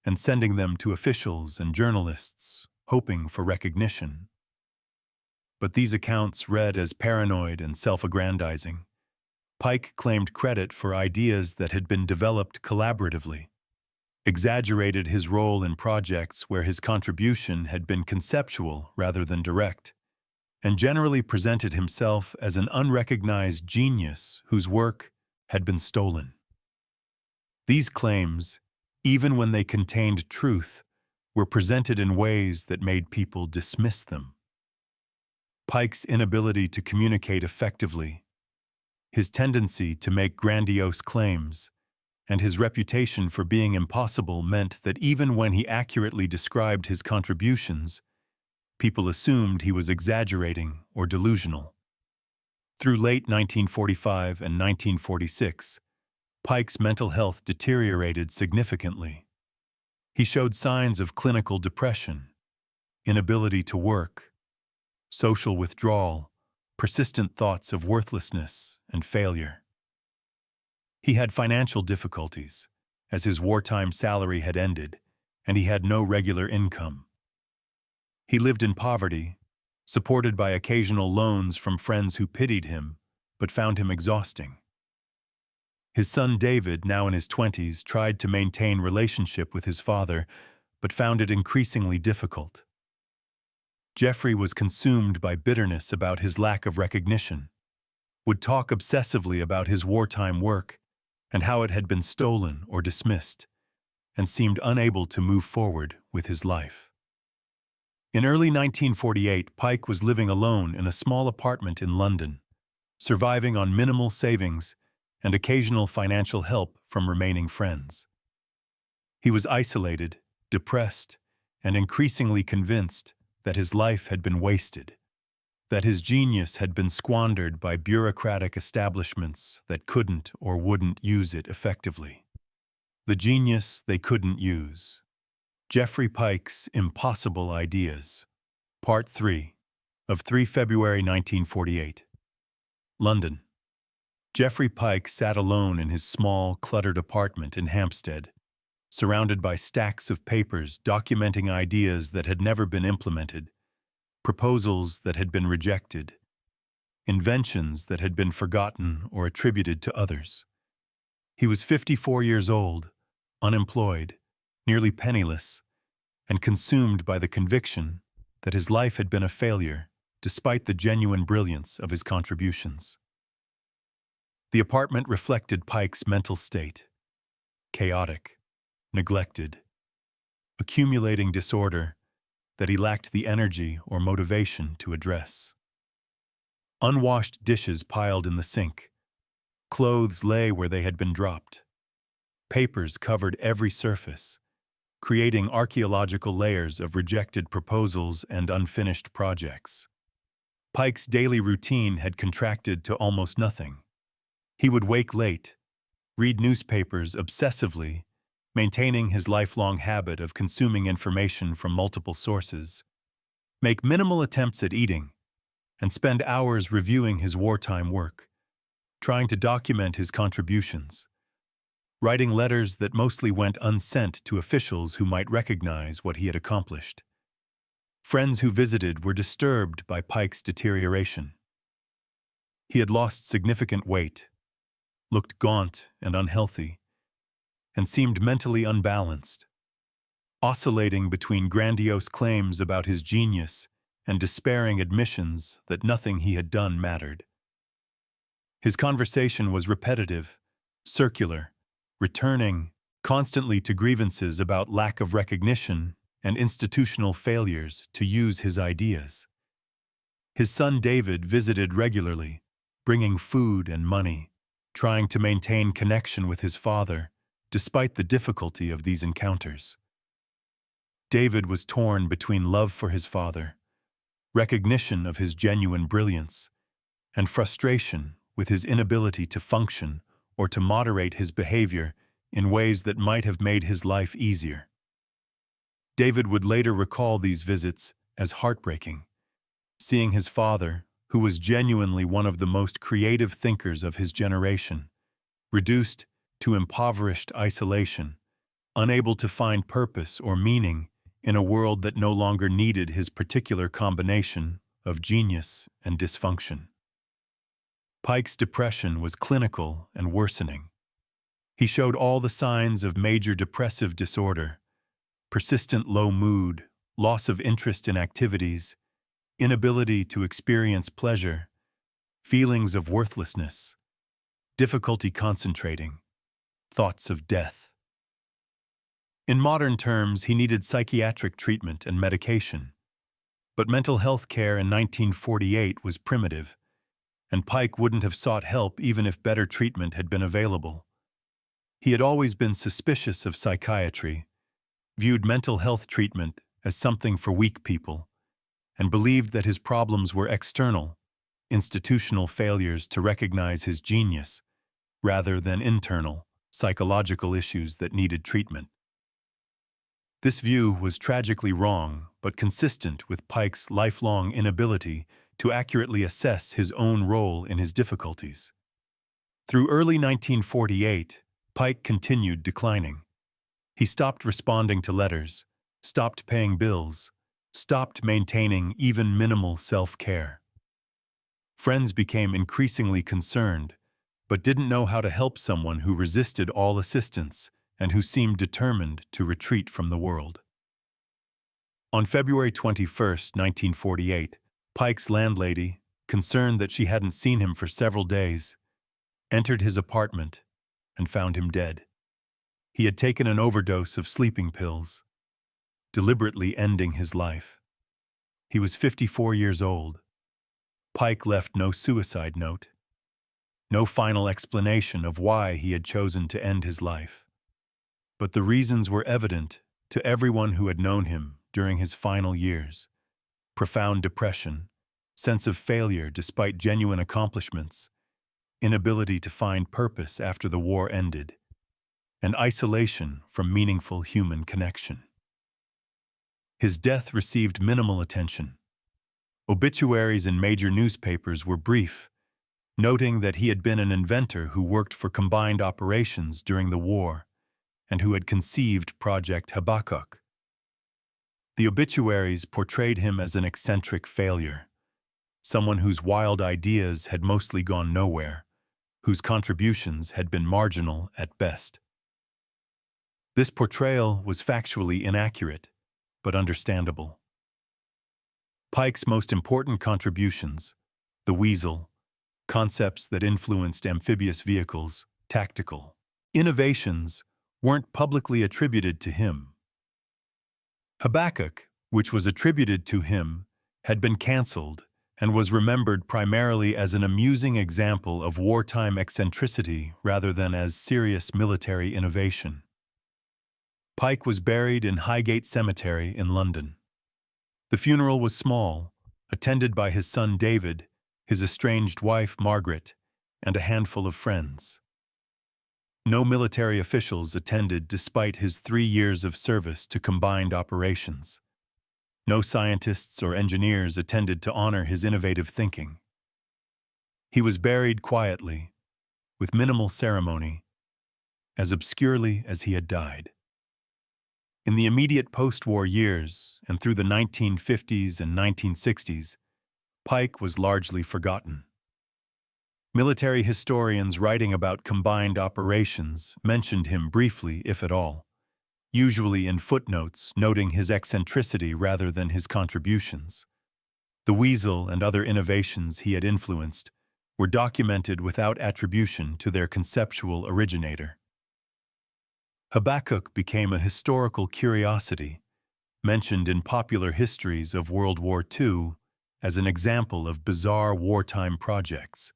and sending them to officials and journalists, hoping for recognition. But these accounts read as paranoid and self-aggrandizing. Pyke claimed credit for ideas that had been developed collaboratively, exaggerated his role in projects where his contribution had been conceptual rather than direct, and generally presented himself as an unrecognized genius whose work had been stolen. These claims, even when they contained truth, were presented in ways that made people dismiss them. Pyke's inability to communicate effectively, his tendency to make grandiose claims, and his reputation for being impossible meant that even when he accurately described his contributions, people assumed he was exaggerating or delusional. Through late 1945 and 1946, Pyke's mental health deteriorated significantly. He showed signs of clinical depression, inability to work, social withdrawal, persistent thoughts of worthlessness and failure. He had financial difficulties, as his wartime salary had ended, and he had no regular income. He lived in poverty, supported by occasional loans from friends who pitied him, but found him exhausting. His son David, now in his 20s, tried to maintain relationship with his father, but found it increasingly difficult. Geoffrey was consumed by bitterness about his lack of recognition, would talk obsessively about his wartime work and how it had been stolen or dismissed, and seemed unable to move forward with his life. In early 1948, Pyke was living alone in a small apartment in London, surviving on minimal savings and occasional financial help from remaining friends. He was isolated, depressed, and increasingly convinced that his life had been wasted, that his genius had been squandered by bureaucratic establishments that couldn't or wouldn't use it effectively. The genius they couldn't use. Geoffrey Pyke's Impossible Ideas. Part 3 of 3 February 1948. London. Geoffrey Pyke sat alone in his small, cluttered apartment in Hampstead, surrounded by stacks of papers documenting ideas that had never been implemented, proposals that had been rejected, inventions that had been forgotten or attributed to others. He was 54 years old, unemployed, nearly penniless, and consumed by the conviction that his life had been a failure despite the genuine brilliance of his contributions. The apartment reflected Pyke's mental state: chaotic, neglected, accumulating disorder that he lacked the energy or motivation to address. Unwashed dishes piled in the sink, clothes lay where they had been dropped, papers covered every surface, creating archaeological layers of rejected proposals and unfinished projects. Pyke's daily routine had contracted to almost nothing. He would wake late, read newspapers obsessively, maintaining his lifelong habit of consuming information from multiple sources, make minimal attempts at eating, and spend hours reviewing his wartime work, trying to document his contributions, writing letters that mostly went unsent to officials who might recognize what he had accomplished. Friends who visited were disturbed by Pyke's deterioration. He had lost significant weight, looked gaunt and unhealthy, and seemed mentally unbalanced, oscillating between grandiose claims about his genius and despairing admissions that nothing he had done mattered. His conversation was repetitive, circular, returning constantly to grievances about lack of recognition and institutional failures to use his ideas. His son David visited regularly, bringing food and money, trying to maintain connection with his father, despite the difficulty of these encounters. David was torn between love for his father, recognition of his genuine brilliance, and frustration with his inability to function or to moderate his behavior in ways that might have made his life easier. David would later recall these visits as heartbreaking, seeing his father, who was genuinely one of the most creative thinkers of his generation, reduced to impoverished isolation, unable to find purpose or meaning in a world that no longer needed his particular combination of genius and dysfunction. Pyke's depression was clinical and worsening. He showed all the signs of major depressive disorder: persistent low mood, loss of interest in activities, inability to experience pleasure, feelings of worthlessness, difficulty concentrating, thoughts of death. In modern terms, he needed psychiatric treatment and medication, but mental health care in 1948 was primitive, and Pyke wouldn't have sought help even if better treatment had been available. He had always been suspicious of psychiatry, viewed mental health treatment as something for weak people, and believed that his problems were external, institutional failures to recognize his genius, rather than internal, psychological issues that needed treatment. This view was tragically wrong, but consistent with Pyke's lifelong inability to accurately assess his own role in his difficulties. Through early 1948, Pyke continued declining. He stopped responding to letters, stopped paying bills, stopped maintaining even minimal self-care. Friends became increasingly concerned, but didn't know how to help someone who resisted all assistance and who seemed determined to retreat from the world. On February 21, 1948, Pyke's landlady, concerned that she hadn't seen him for several days, entered his apartment and found him dead. He had taken an overdose of sleeping pills, deliberately ending his life. He was 54 years old. Pyke left no suicide note, no final explanation of why he had chosen to end his life. But the reasons were evident to everyone who had known him during his final years: profound depression, sense of failure despite genuine accomplishments, inability to find purpose after the war ended, and isolation from meaningful human connection. His death received minimal attention. Obituaries in major newspapers were brief, noting that he had been an inventor who worked for combined operations during the war and who had conceived Project Habakkuk. The obituaries portrayed him as an eccentric failure, someone whose wild ideas had mostly gone nowhere, whose contributions had been marginal at best. This portrayal was factually inaccurate, but understandable. Pyke's most important contributions, the Weasel, concepts that influenced amphibious vehicles, tactical innovations, weren't publicly attributed to him. Habakkuk, which was attributed to him, had been cancelled and was remembered primarily as an amusing example of wartime eccentricity rather than as serious military innovation. Pyke was buried in Highgate Cemetery in London. The funeral was small, attended by his son David, his estranged wife Margaret, and a handful of friends. No military officials attended despite his 3 years of service to combined operations. No scientists or engineers attended to honor his innovative thinking. He was buried quietly, with minimal ceremony, as obscurely as he had died. In the immediate post-war years and through the 1950s and 1960s, Pyke was largely forgotten. Military historians writing about combined operations mentioned him briefly, if at all, usually in footnotes noting his eccentricity rather than his contributions. The Weasel and other innovations he had influenced were documented without attribution to their conceptual originator. Habakkuk became a historical curiosity, mentioned in popular histories of World War II as an example of bizarre wartime projects,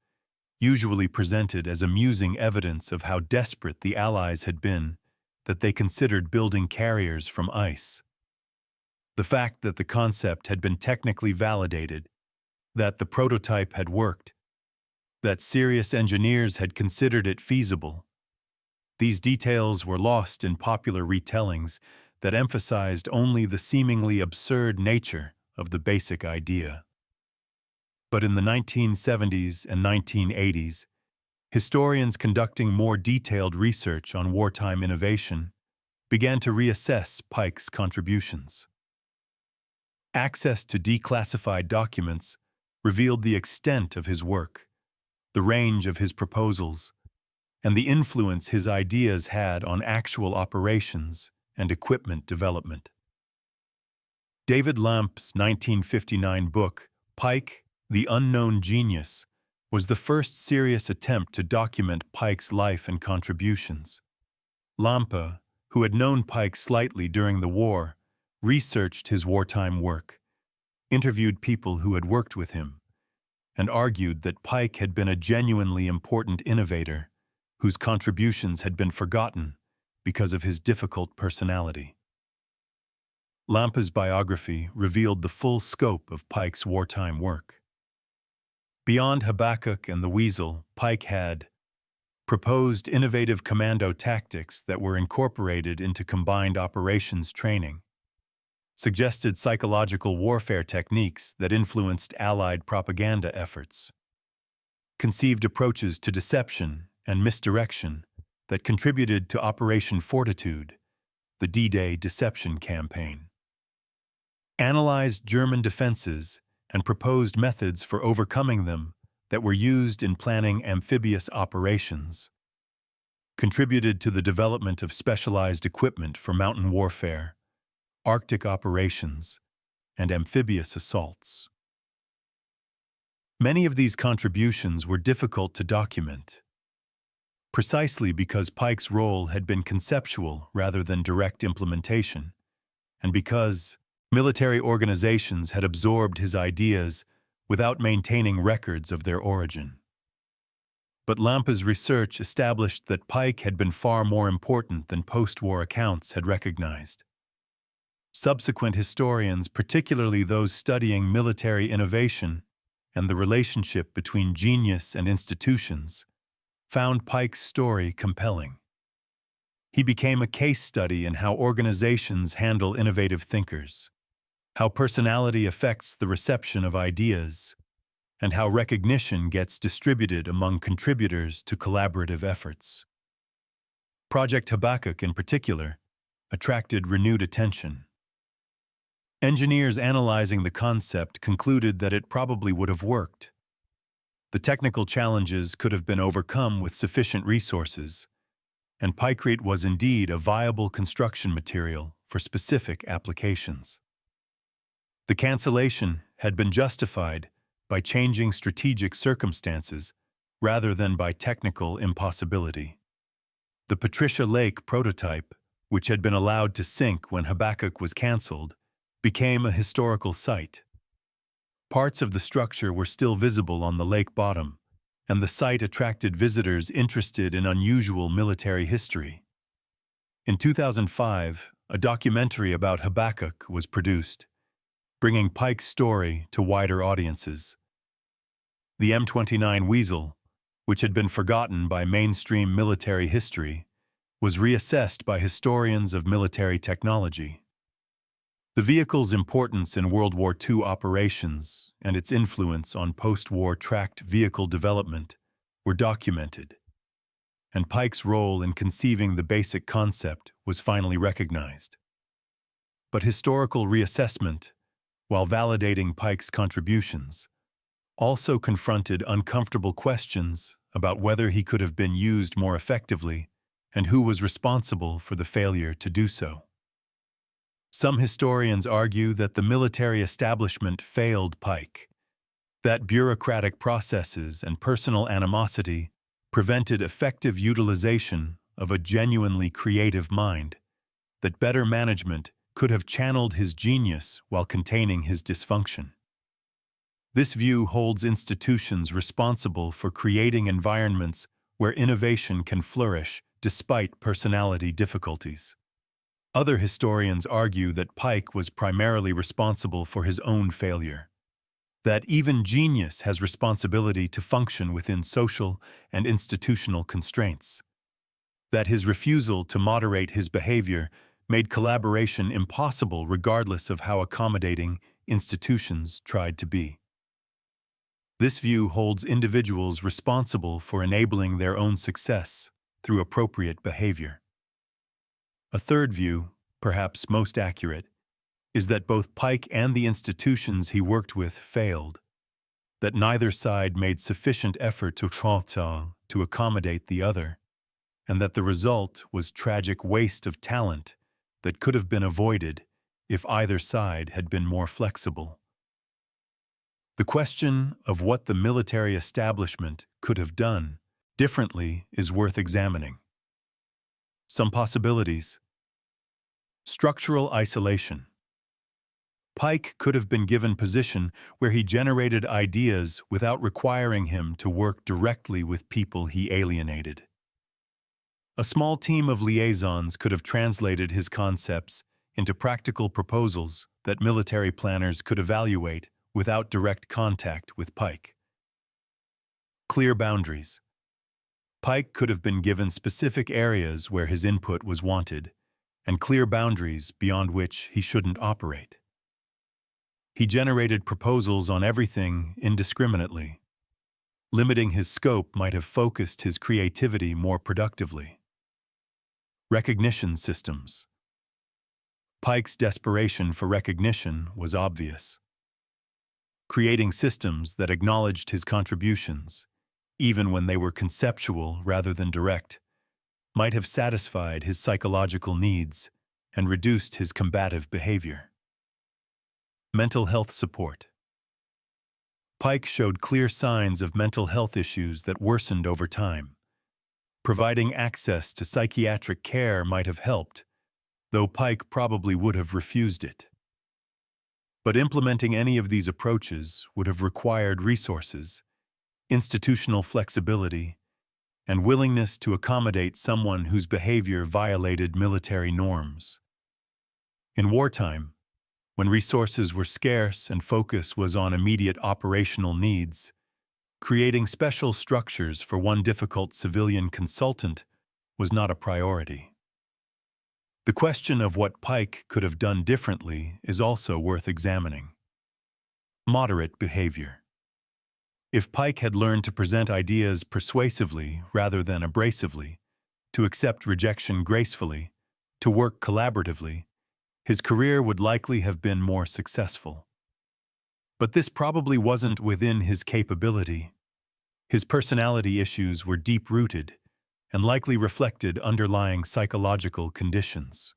usually presented as amusing evidence of how desperate the Allies had been that they considered building carriers from ice. The fact that the concept had been technically validated, that the prototype had worked, that serious engineers had considered it feasible, these details were lost in popular retellings that emphasized only the seemingly absurd nature of the basic idea. But in the 1970s and 1980s, historians conducting more detailed research on wartime innovation began to reassess Pyke's contributions. Access to declassified documents revealed the extent of his work, the range of his proposals, and the influence his ideas had on actual operations and equipment development. David Lamp's 1959 book, Pyke, The Unknown Genius, was the first serious attempt to document Pyke's life and contributions. Lampe, who had known Pyke slightly during the war, researched his wartime work, interviewed people who had worked with him, and argued that Pyke had been a genuinely important innovator whose contributions had been forgotten because of his difficult personality. Lampa's biography revealed the full scope of Pyke's wartime work. Beyond Habakkuk and the Weasel, Pyke had proposed innovative commando tactics that were incorporated into combined operations training, suggested psychological warfare techniques that influenced Allied propaganda efforts, conceived approaches to deception and misdirection that contributed to Operation Fortitude, the D-Day deception campaign, analyzed German defenses and proposed methods for overcoming them that were used in planning amphibious operations, contributed to the development of specialized equipment for mountain warfare, Arctic operations, and amphibious assaults. Many of these contributions were difficult to document, precisely because Pyke's role had been conceptual rather than direct implementation, and because military organizations had absorbed his ideas without maintaining records of their origin. But Lampa's research established that Pyke had been far more important than post-war accounts had recognized. Subsequent historians, particularly those studying military innovation and the relationship between genius and institutions, found Pyke's story compelling. He became a case study in how organizations handle innovative thinkers, how personality affects the reception of ideas, and how recognition gets distributed among contributors to collaborative efforts. Project Habakkuk, in particular, attracted renewed attention. Engineers analyzing the concept concluded that it probably would have worked. The technical challenges could have been overcome with sufficient resources, and Pykrete was indeed a viable construction material for specific applications. The cancellation had been justified by changing strategic circumstances rather than by technical impossibility. The Patricia Lake prototype, which had been allowed to sink when Habakkuk was cancelled, became a historical site. Parts of the structure were still visible on the lake bottom, and the site attracted visitors interested in unusual military history. In 2005, a documentary about Habakkuk was produced, bringing Pyke's story to wider audiences. The M29 Weasel, which had been forgotten by mainstream military history, was reassessed by historians of military technology. The vehicle's importance in World War II operations and its influence on post-war tracked vehicle development were documented, and Pyke's role in conceiving the basic concept was finally recognized. But historical reassessment, while validating Pyke's contributions, also confronted uncomfortable questions about whether he could have been used more effectively and who was responsible for the failure to do so. Some historians argue that the military establishment failed Pyke, that bureaucratic processes and personal animosity prevented effective utilization of a genuinely creative mind, that better management could have channeled his genius while containing his dysfunction. This view holds institutions responsible for creating environments where innovation can flourish despite personality difficulties. Other historians argue that Pyke was primarily responsible for his own failure, that even genius has responsibility to function within social and institutional constraints, that his refusal to moderate his behavior made collaboration impossible regardless of how accommodating institutions tried to be. This view holds individuals responsible for enabling their own success through appropriate behavior. A third view, perhaps most accurate, is that both Pyke and the institutions he worked with failed, that neither side made sufficient effort to accommodate the other, and that the result was tragic waste of talent that could have been avoided if either side had been more flexible. The question of what the military establishment could have done differently is worth examining. Some possibilities. Structural isolation. Pyke could have been given position where he generated ideas without requiring him to work directly with people he alienated. A small team of liaisons could have translated his concepts into practical proposals that military planners could evaluate without direct contact with Pyke. Clear boundaries. Pyke could have been given specific areas where his input was wanted, and clear boundaries beyond which he shouldn't operate. He generated proposals on everything indiscriminately. Limiting his scope might have focused his creativity more productively. Recognition systems. Pyke's desperation for recognition was obvious. Creating systems that acknowledged his contributions, even when they were conceptual rather than direct, might have satisfied his psychological needs and reduced his combative behavior. Mental health support. Pyke showed clear signs of mental health issues that worsened over time. Providing access to psychiatric care might have helped, though Pyke probably would have refused it. But implementing any of these approaches would have required resources, institutional flexibility, and willingness to accommodate someone whose behavior violated military norms. In wartime, when resources were scarce and focus was on immediate operational needs, creating special structures for one difficult civilian consultant was not a priority. The question of what Pyke could have done differently is also worth examining. Moderate behavior. If Pyke had learned to present ideas persuasively rather than abrasively, to accept rejection gracefully, to work collaboratively, his career would likely have been more successful. But this probably wasn't within his capability. His personality issues were deep-rooted and likely reflected underlying psychological conditions.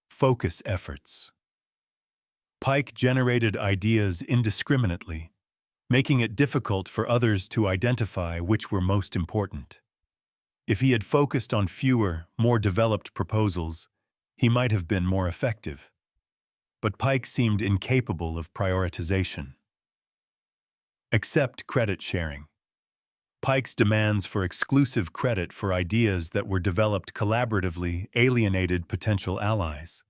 Focus efforts. Pyke generated ideas indiscriminately, making it difficult for others to identify which were most important. If he had focused on fewer, more developed proposals, he might have been more effective. But Pyke seemed incapable of prioritization. Accept credit sharing. Pyke's demands for exclusive credit for ideas that were developed collaboratively alienated potential allies.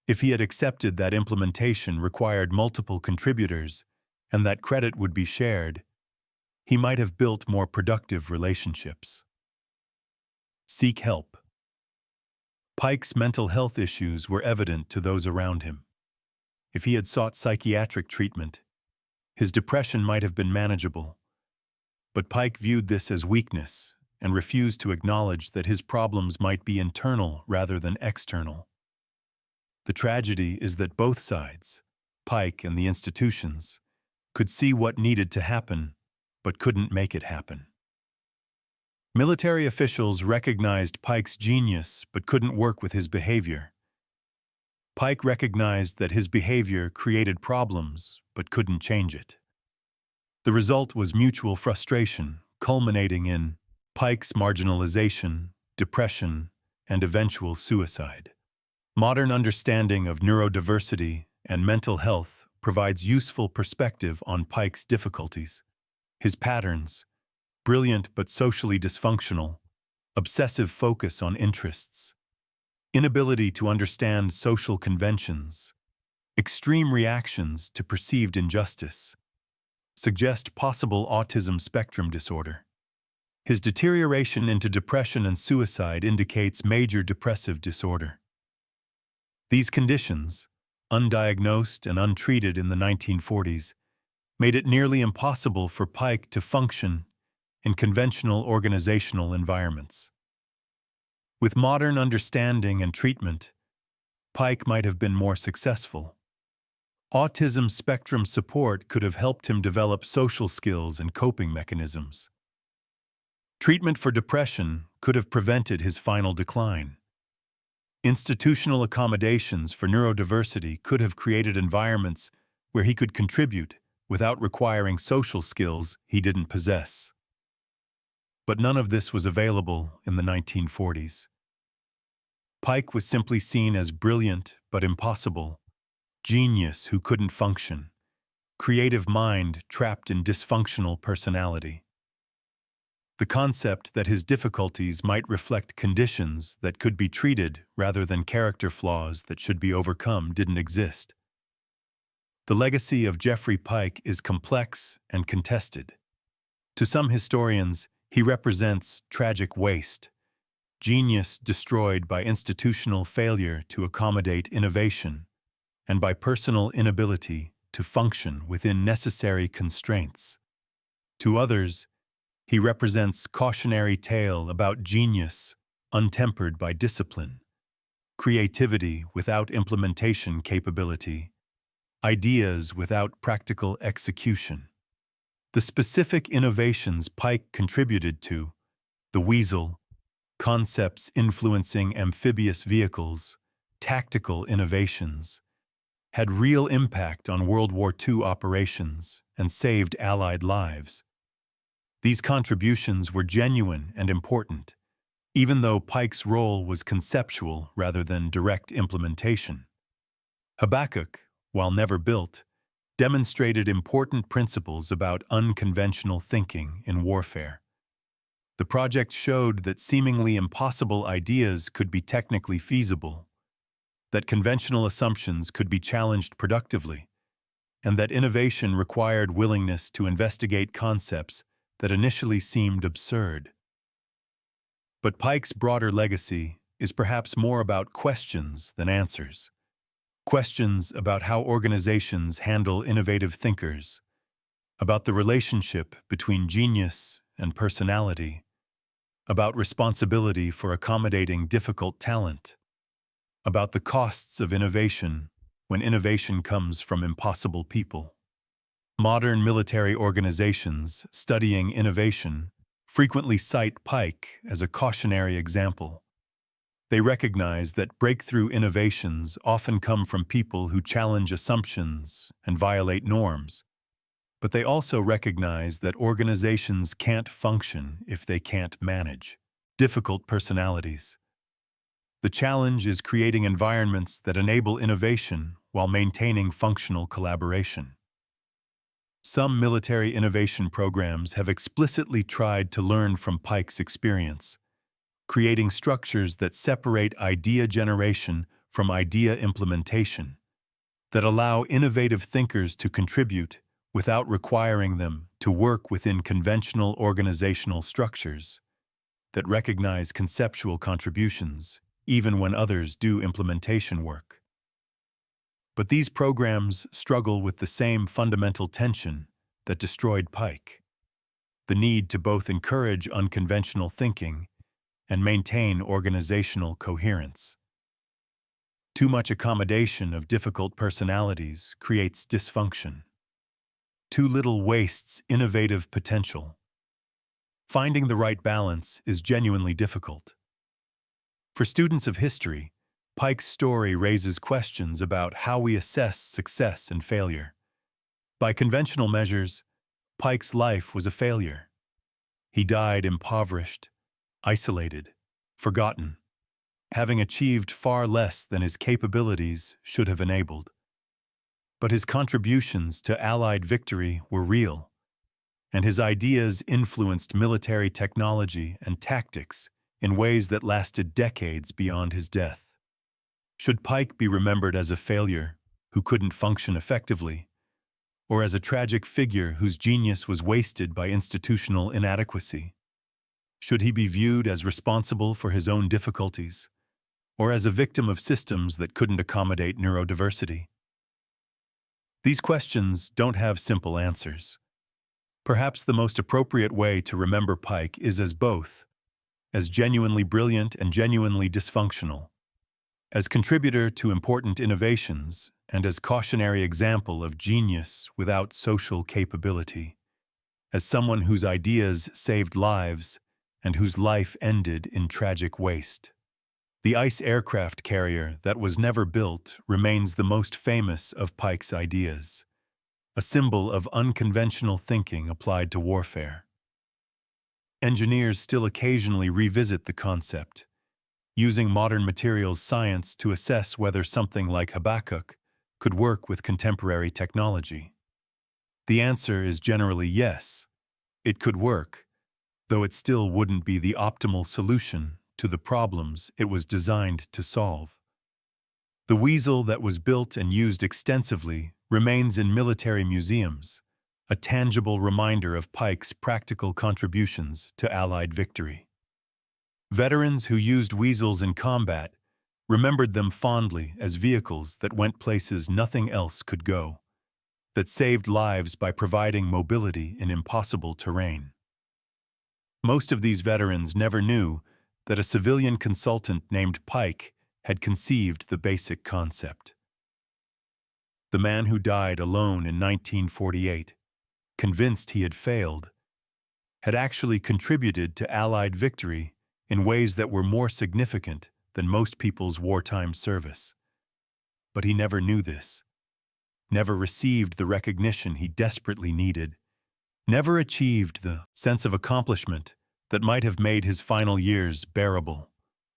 If he had accepted that implementation required multiple contributors and that credit would be shared, he might have built more productive relationships. Seek help. Pyke's mental health issues were evident to those around him. If he had sought psychiatric treatment, his depression might have been manageable. But Pyke viewed this as weakness and refused to acknowledge that his problems might be internal rather than external. The tragedy is that both sides, Pyke and the institutions, could see what needed to happen, but couldn't make it happen. Military officials recognized Pyke's genius but couldn't work with his behavior. Pyke recognized that his behavior created problems but couldn't change it. The result was mutual frustration, culminating in Pyke's marginalization, depression, and eventual suicide. Modern understanding of neurodiversity and mental health provides useful perspective on Pyke's difficulties. His patterns, brilliant but socially dysfunctional, obsessive focus on interests, inability to understand social conventions, extreme reactions to perceived injustice, suggest possible autism spectrum disorder. His deterioration into depression and suicide indicates major depressive disorder. These conditions, undiagnosed and untreated in the 1940s, made it nearly impossible for Pyke to function in conventional organizational environments. With modern understanding and treatment, Pyke might have been more successful. Autism spectrum support could have helped him develop social skills and coping mechanisms. Treatment for depression could have prevented his final decline. Institutional accommodations for neurodiversity could have created environments where he could contribute without requiring social skills he didn't possess. But none of this was available in the 1940s. Pyke was simply seen as brilliant but impossible, genius who couldn't function, creative mind trapped in dysfunctional personality. The concept that his difficulties might reflect conditions that could be treated rather than character flaws that should be overcome didn't exist. The legacy of Geoffrey Pyke is complex and contested. To some historians, he represents tragic waste, genius destroyed by institutional failure to accommodate innovation, and by personal inability to function within necessary constraints. To others, he represents cautionary tale about genius untempered by discipline, creativity without implementation capability, ideas without practical execution. The specific innovations Pyke contributed to, the Weasel, concepts influencing amphibious vehicles, tactical innovations, had real impact on World War II operations and saved Allied lives. These contributions were genuine and important, even though Pyke's role was conceptual rather than direct implementation. Habakkuk, while never built, demonstrated important principles about unconventional thinking in warfare. The project showed that seemingly impossible ideas could be technically feasible, that conventional assumptions could be challenged productively, and that innovation required willingness to investigate concepts that initially seemed absurd. But Pyke's broader legacy is perhaps more about questions than answers. Questions about how organizations handle innovative thinkers, about the relationship between genius and personality, about responsibility for accommodating difficult talent, about the costs of innovation when innovation comes from impossible people. Modern military organizations studying innovation frequently cite Pyke as a cautionary example. They recognize that breakthrough innovations often come from people who challenge assumptions and violate norms, but they also recognize that organizations can't function if they can't manage difficult personalities. The challenge is creating environments that enable innovation while maintaining functional collaboration. Some military innovation programs have explicitly tried to learn from Pyke's experience, creating structures that separate idea generation from idea implementation, that allow innovative thinkers to contribute without requiring them to work within conventional organizational structures, that recognize conceptual contributions even when others do implementation work. But these programs struggle with the same fundamental tension that destroyed Pyke: the need to both encourage unconventional thinking and maintain organizational coherence. Too much accommodation of difficult personalities creates dysfunction. Too little wastes innovative potential. Finding the right balance is genuinely difficult. For students of history, Pyke's story raises questions about how we assess success and failure. By conventional measures, Pyke's life was a failure. He died impoverished, isolated, forgotten, having achieved far less than his capabilities should have enabled. But his contributions to Allied victory were real, and his ideas influenced military technology and tactics in ways that lasted decades beyond his death. Should Pyke be remembered as a failure who couldn't function effectively, or as a tragic figure whose genius was wasted by institutional inadequacy? Should he be viewed as responsible for his own difficulties, or as a victim of systems that couldn't accommodate neurodiversity? These questions don't have simple answers. Perhaps the most appropriate way to remember Pyke is as both, as genuinely brilliant and genuinely dysfunctional, as contributor to important innovations and as cautionary example of genius without social capability, as someone whose ideas saved lives and whose life ended in tragic waste. The ice aircraft carrier that was never built remains the most famous of Pyke's ideas, a symbol of unconventional thinking applied to warfare. Engineers still occasionally revisit the concept, using modern materials science to assess whether something like Habakkuk could work with contemporary technology. The answer is generally yes, it could work, though it still wouldn't be the optimal solution to the problems it was designed to solve. The Weasel that was built and used extensively remains in military museums, a tangible reminder of Pyke's practical contributions to Allied victory. Veterans who used Weasels in combat remembered them fondly as vehicles that went places nothing else could go, that saved lives by providing mobility in impossible terrain. Most of these veterans never knew that a civilian consultant named Pyke had conceived the basic concept. The man who died alone in 1948, convinced he had failed, had actually contributed to Allied victory in ways that were more significant than most people's wartime service. But he never knew this, never received the recognition he desperately needed, never achieved the sense of accomplishment that might have made his final years bearable.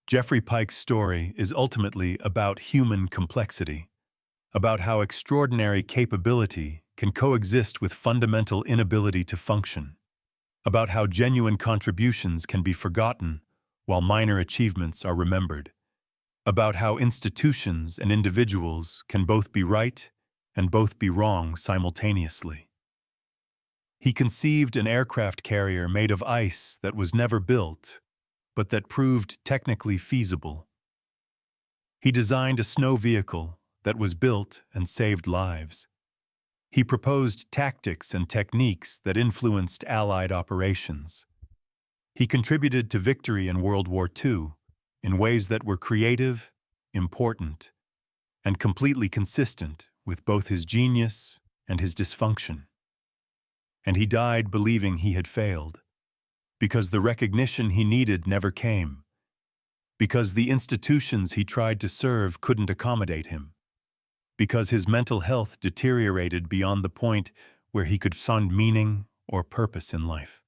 Geoffrey Pyke's story is ultimately about human complexity, about how extraordinary capability can coexist with fundamental inability to function, about how genuine contributions can be forgotten while minor achievements are remembered, about how institutions and individuals can both be right and both be wrong simultaneously. He conceived an aircraft carrier made of ice that was never built, but that proved technically feasible. He designed a snow vehicle that was built and saved lives. He proposed tactics and techniques that influenced Allied operations. He contributed to victory in World War II in ways that were creative, important, and completely consistent with both his genius and his dysfunction. And he died believing he had failed, because the recognition he needed never came, because the institutions he tried to serve couldn't accommodate him, because his mental health deteriorated beyond the point where he could find meaning or purpose in life.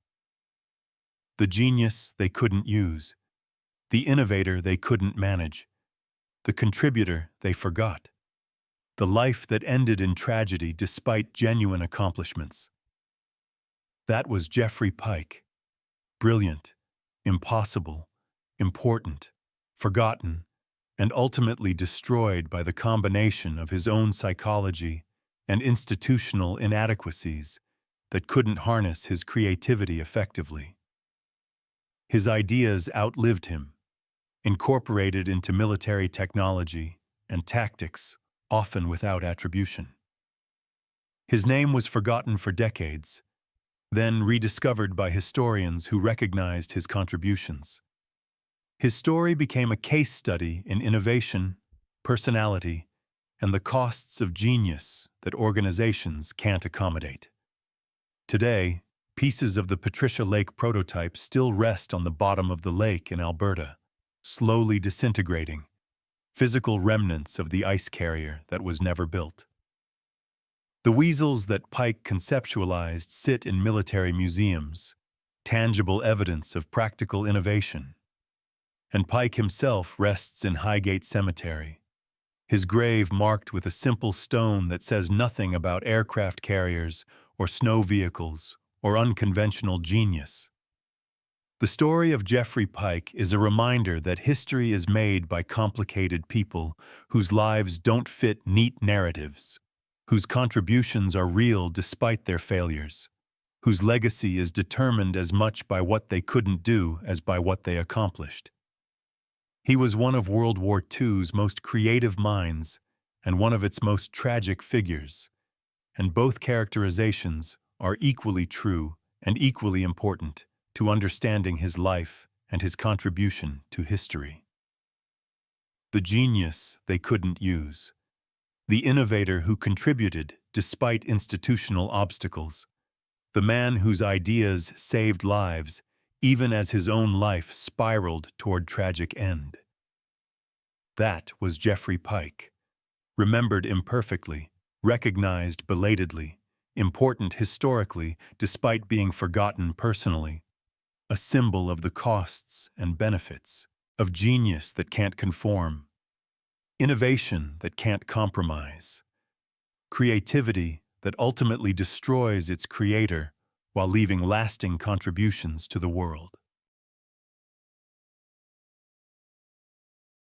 The genius they couldn't use, the innovator they couldn't manage, the contributor they forgot, the life that ended in tragedy despite genuine accomplishments. That was Geoffrey Pyke. Brilliant, impossible, important, forgotten, and ultimately destroyed by the combination of his own psychology and institutional inadequacies that couldn't harness his creativity effectively. His ideas outlived him, incorporated into military technology and tactics, often without attribution. His name was forgotten for decades, then rediscovered by historians who recognized his contributions. His story became a case study in innovation, personality, and the costs of genius that organizations can't accommodate. Today, pieces of the Patricia Lake prototype still rest on the bottom of the lake in Alberta, slowly disintegrating, physical remnants of the ice carrier that was never built. The Weasels that Pyke conceptualized sit in military museums, tangible evidence of practical innovation. And Pyke himself rests in Highgate Cemetery, his grave marked with a simple stone that says nothing about aircraft carriers or snow vehicles or unconventional genius. The story of Geoffrey Pyke is a reminder that history is made by complicated people whose lives don't fit neat narratives, whose contributions are real despite their failures, whose legacy is determined as much by what they couldn't do as by what they accomplished. He was one of World War II's most creative minds and one of its most tragic figures, and both characterizations are equally true and equally important to understanding his life and his contribution to history. The genius they couldn't use, the innovator who contributed despite institutional obstacles, the man whose ideas saved lives even as his own life spiraled toward tragic end. That was Geoffrey Pyke, remembered imperfectly, recognized belatedly, important historically despite being forgotten personally, a symbol of the costs and benefits of genius that can't conform, innovation that can't compromise, creativity that ultimately destroys its creator while leaving lasting contributions to the world.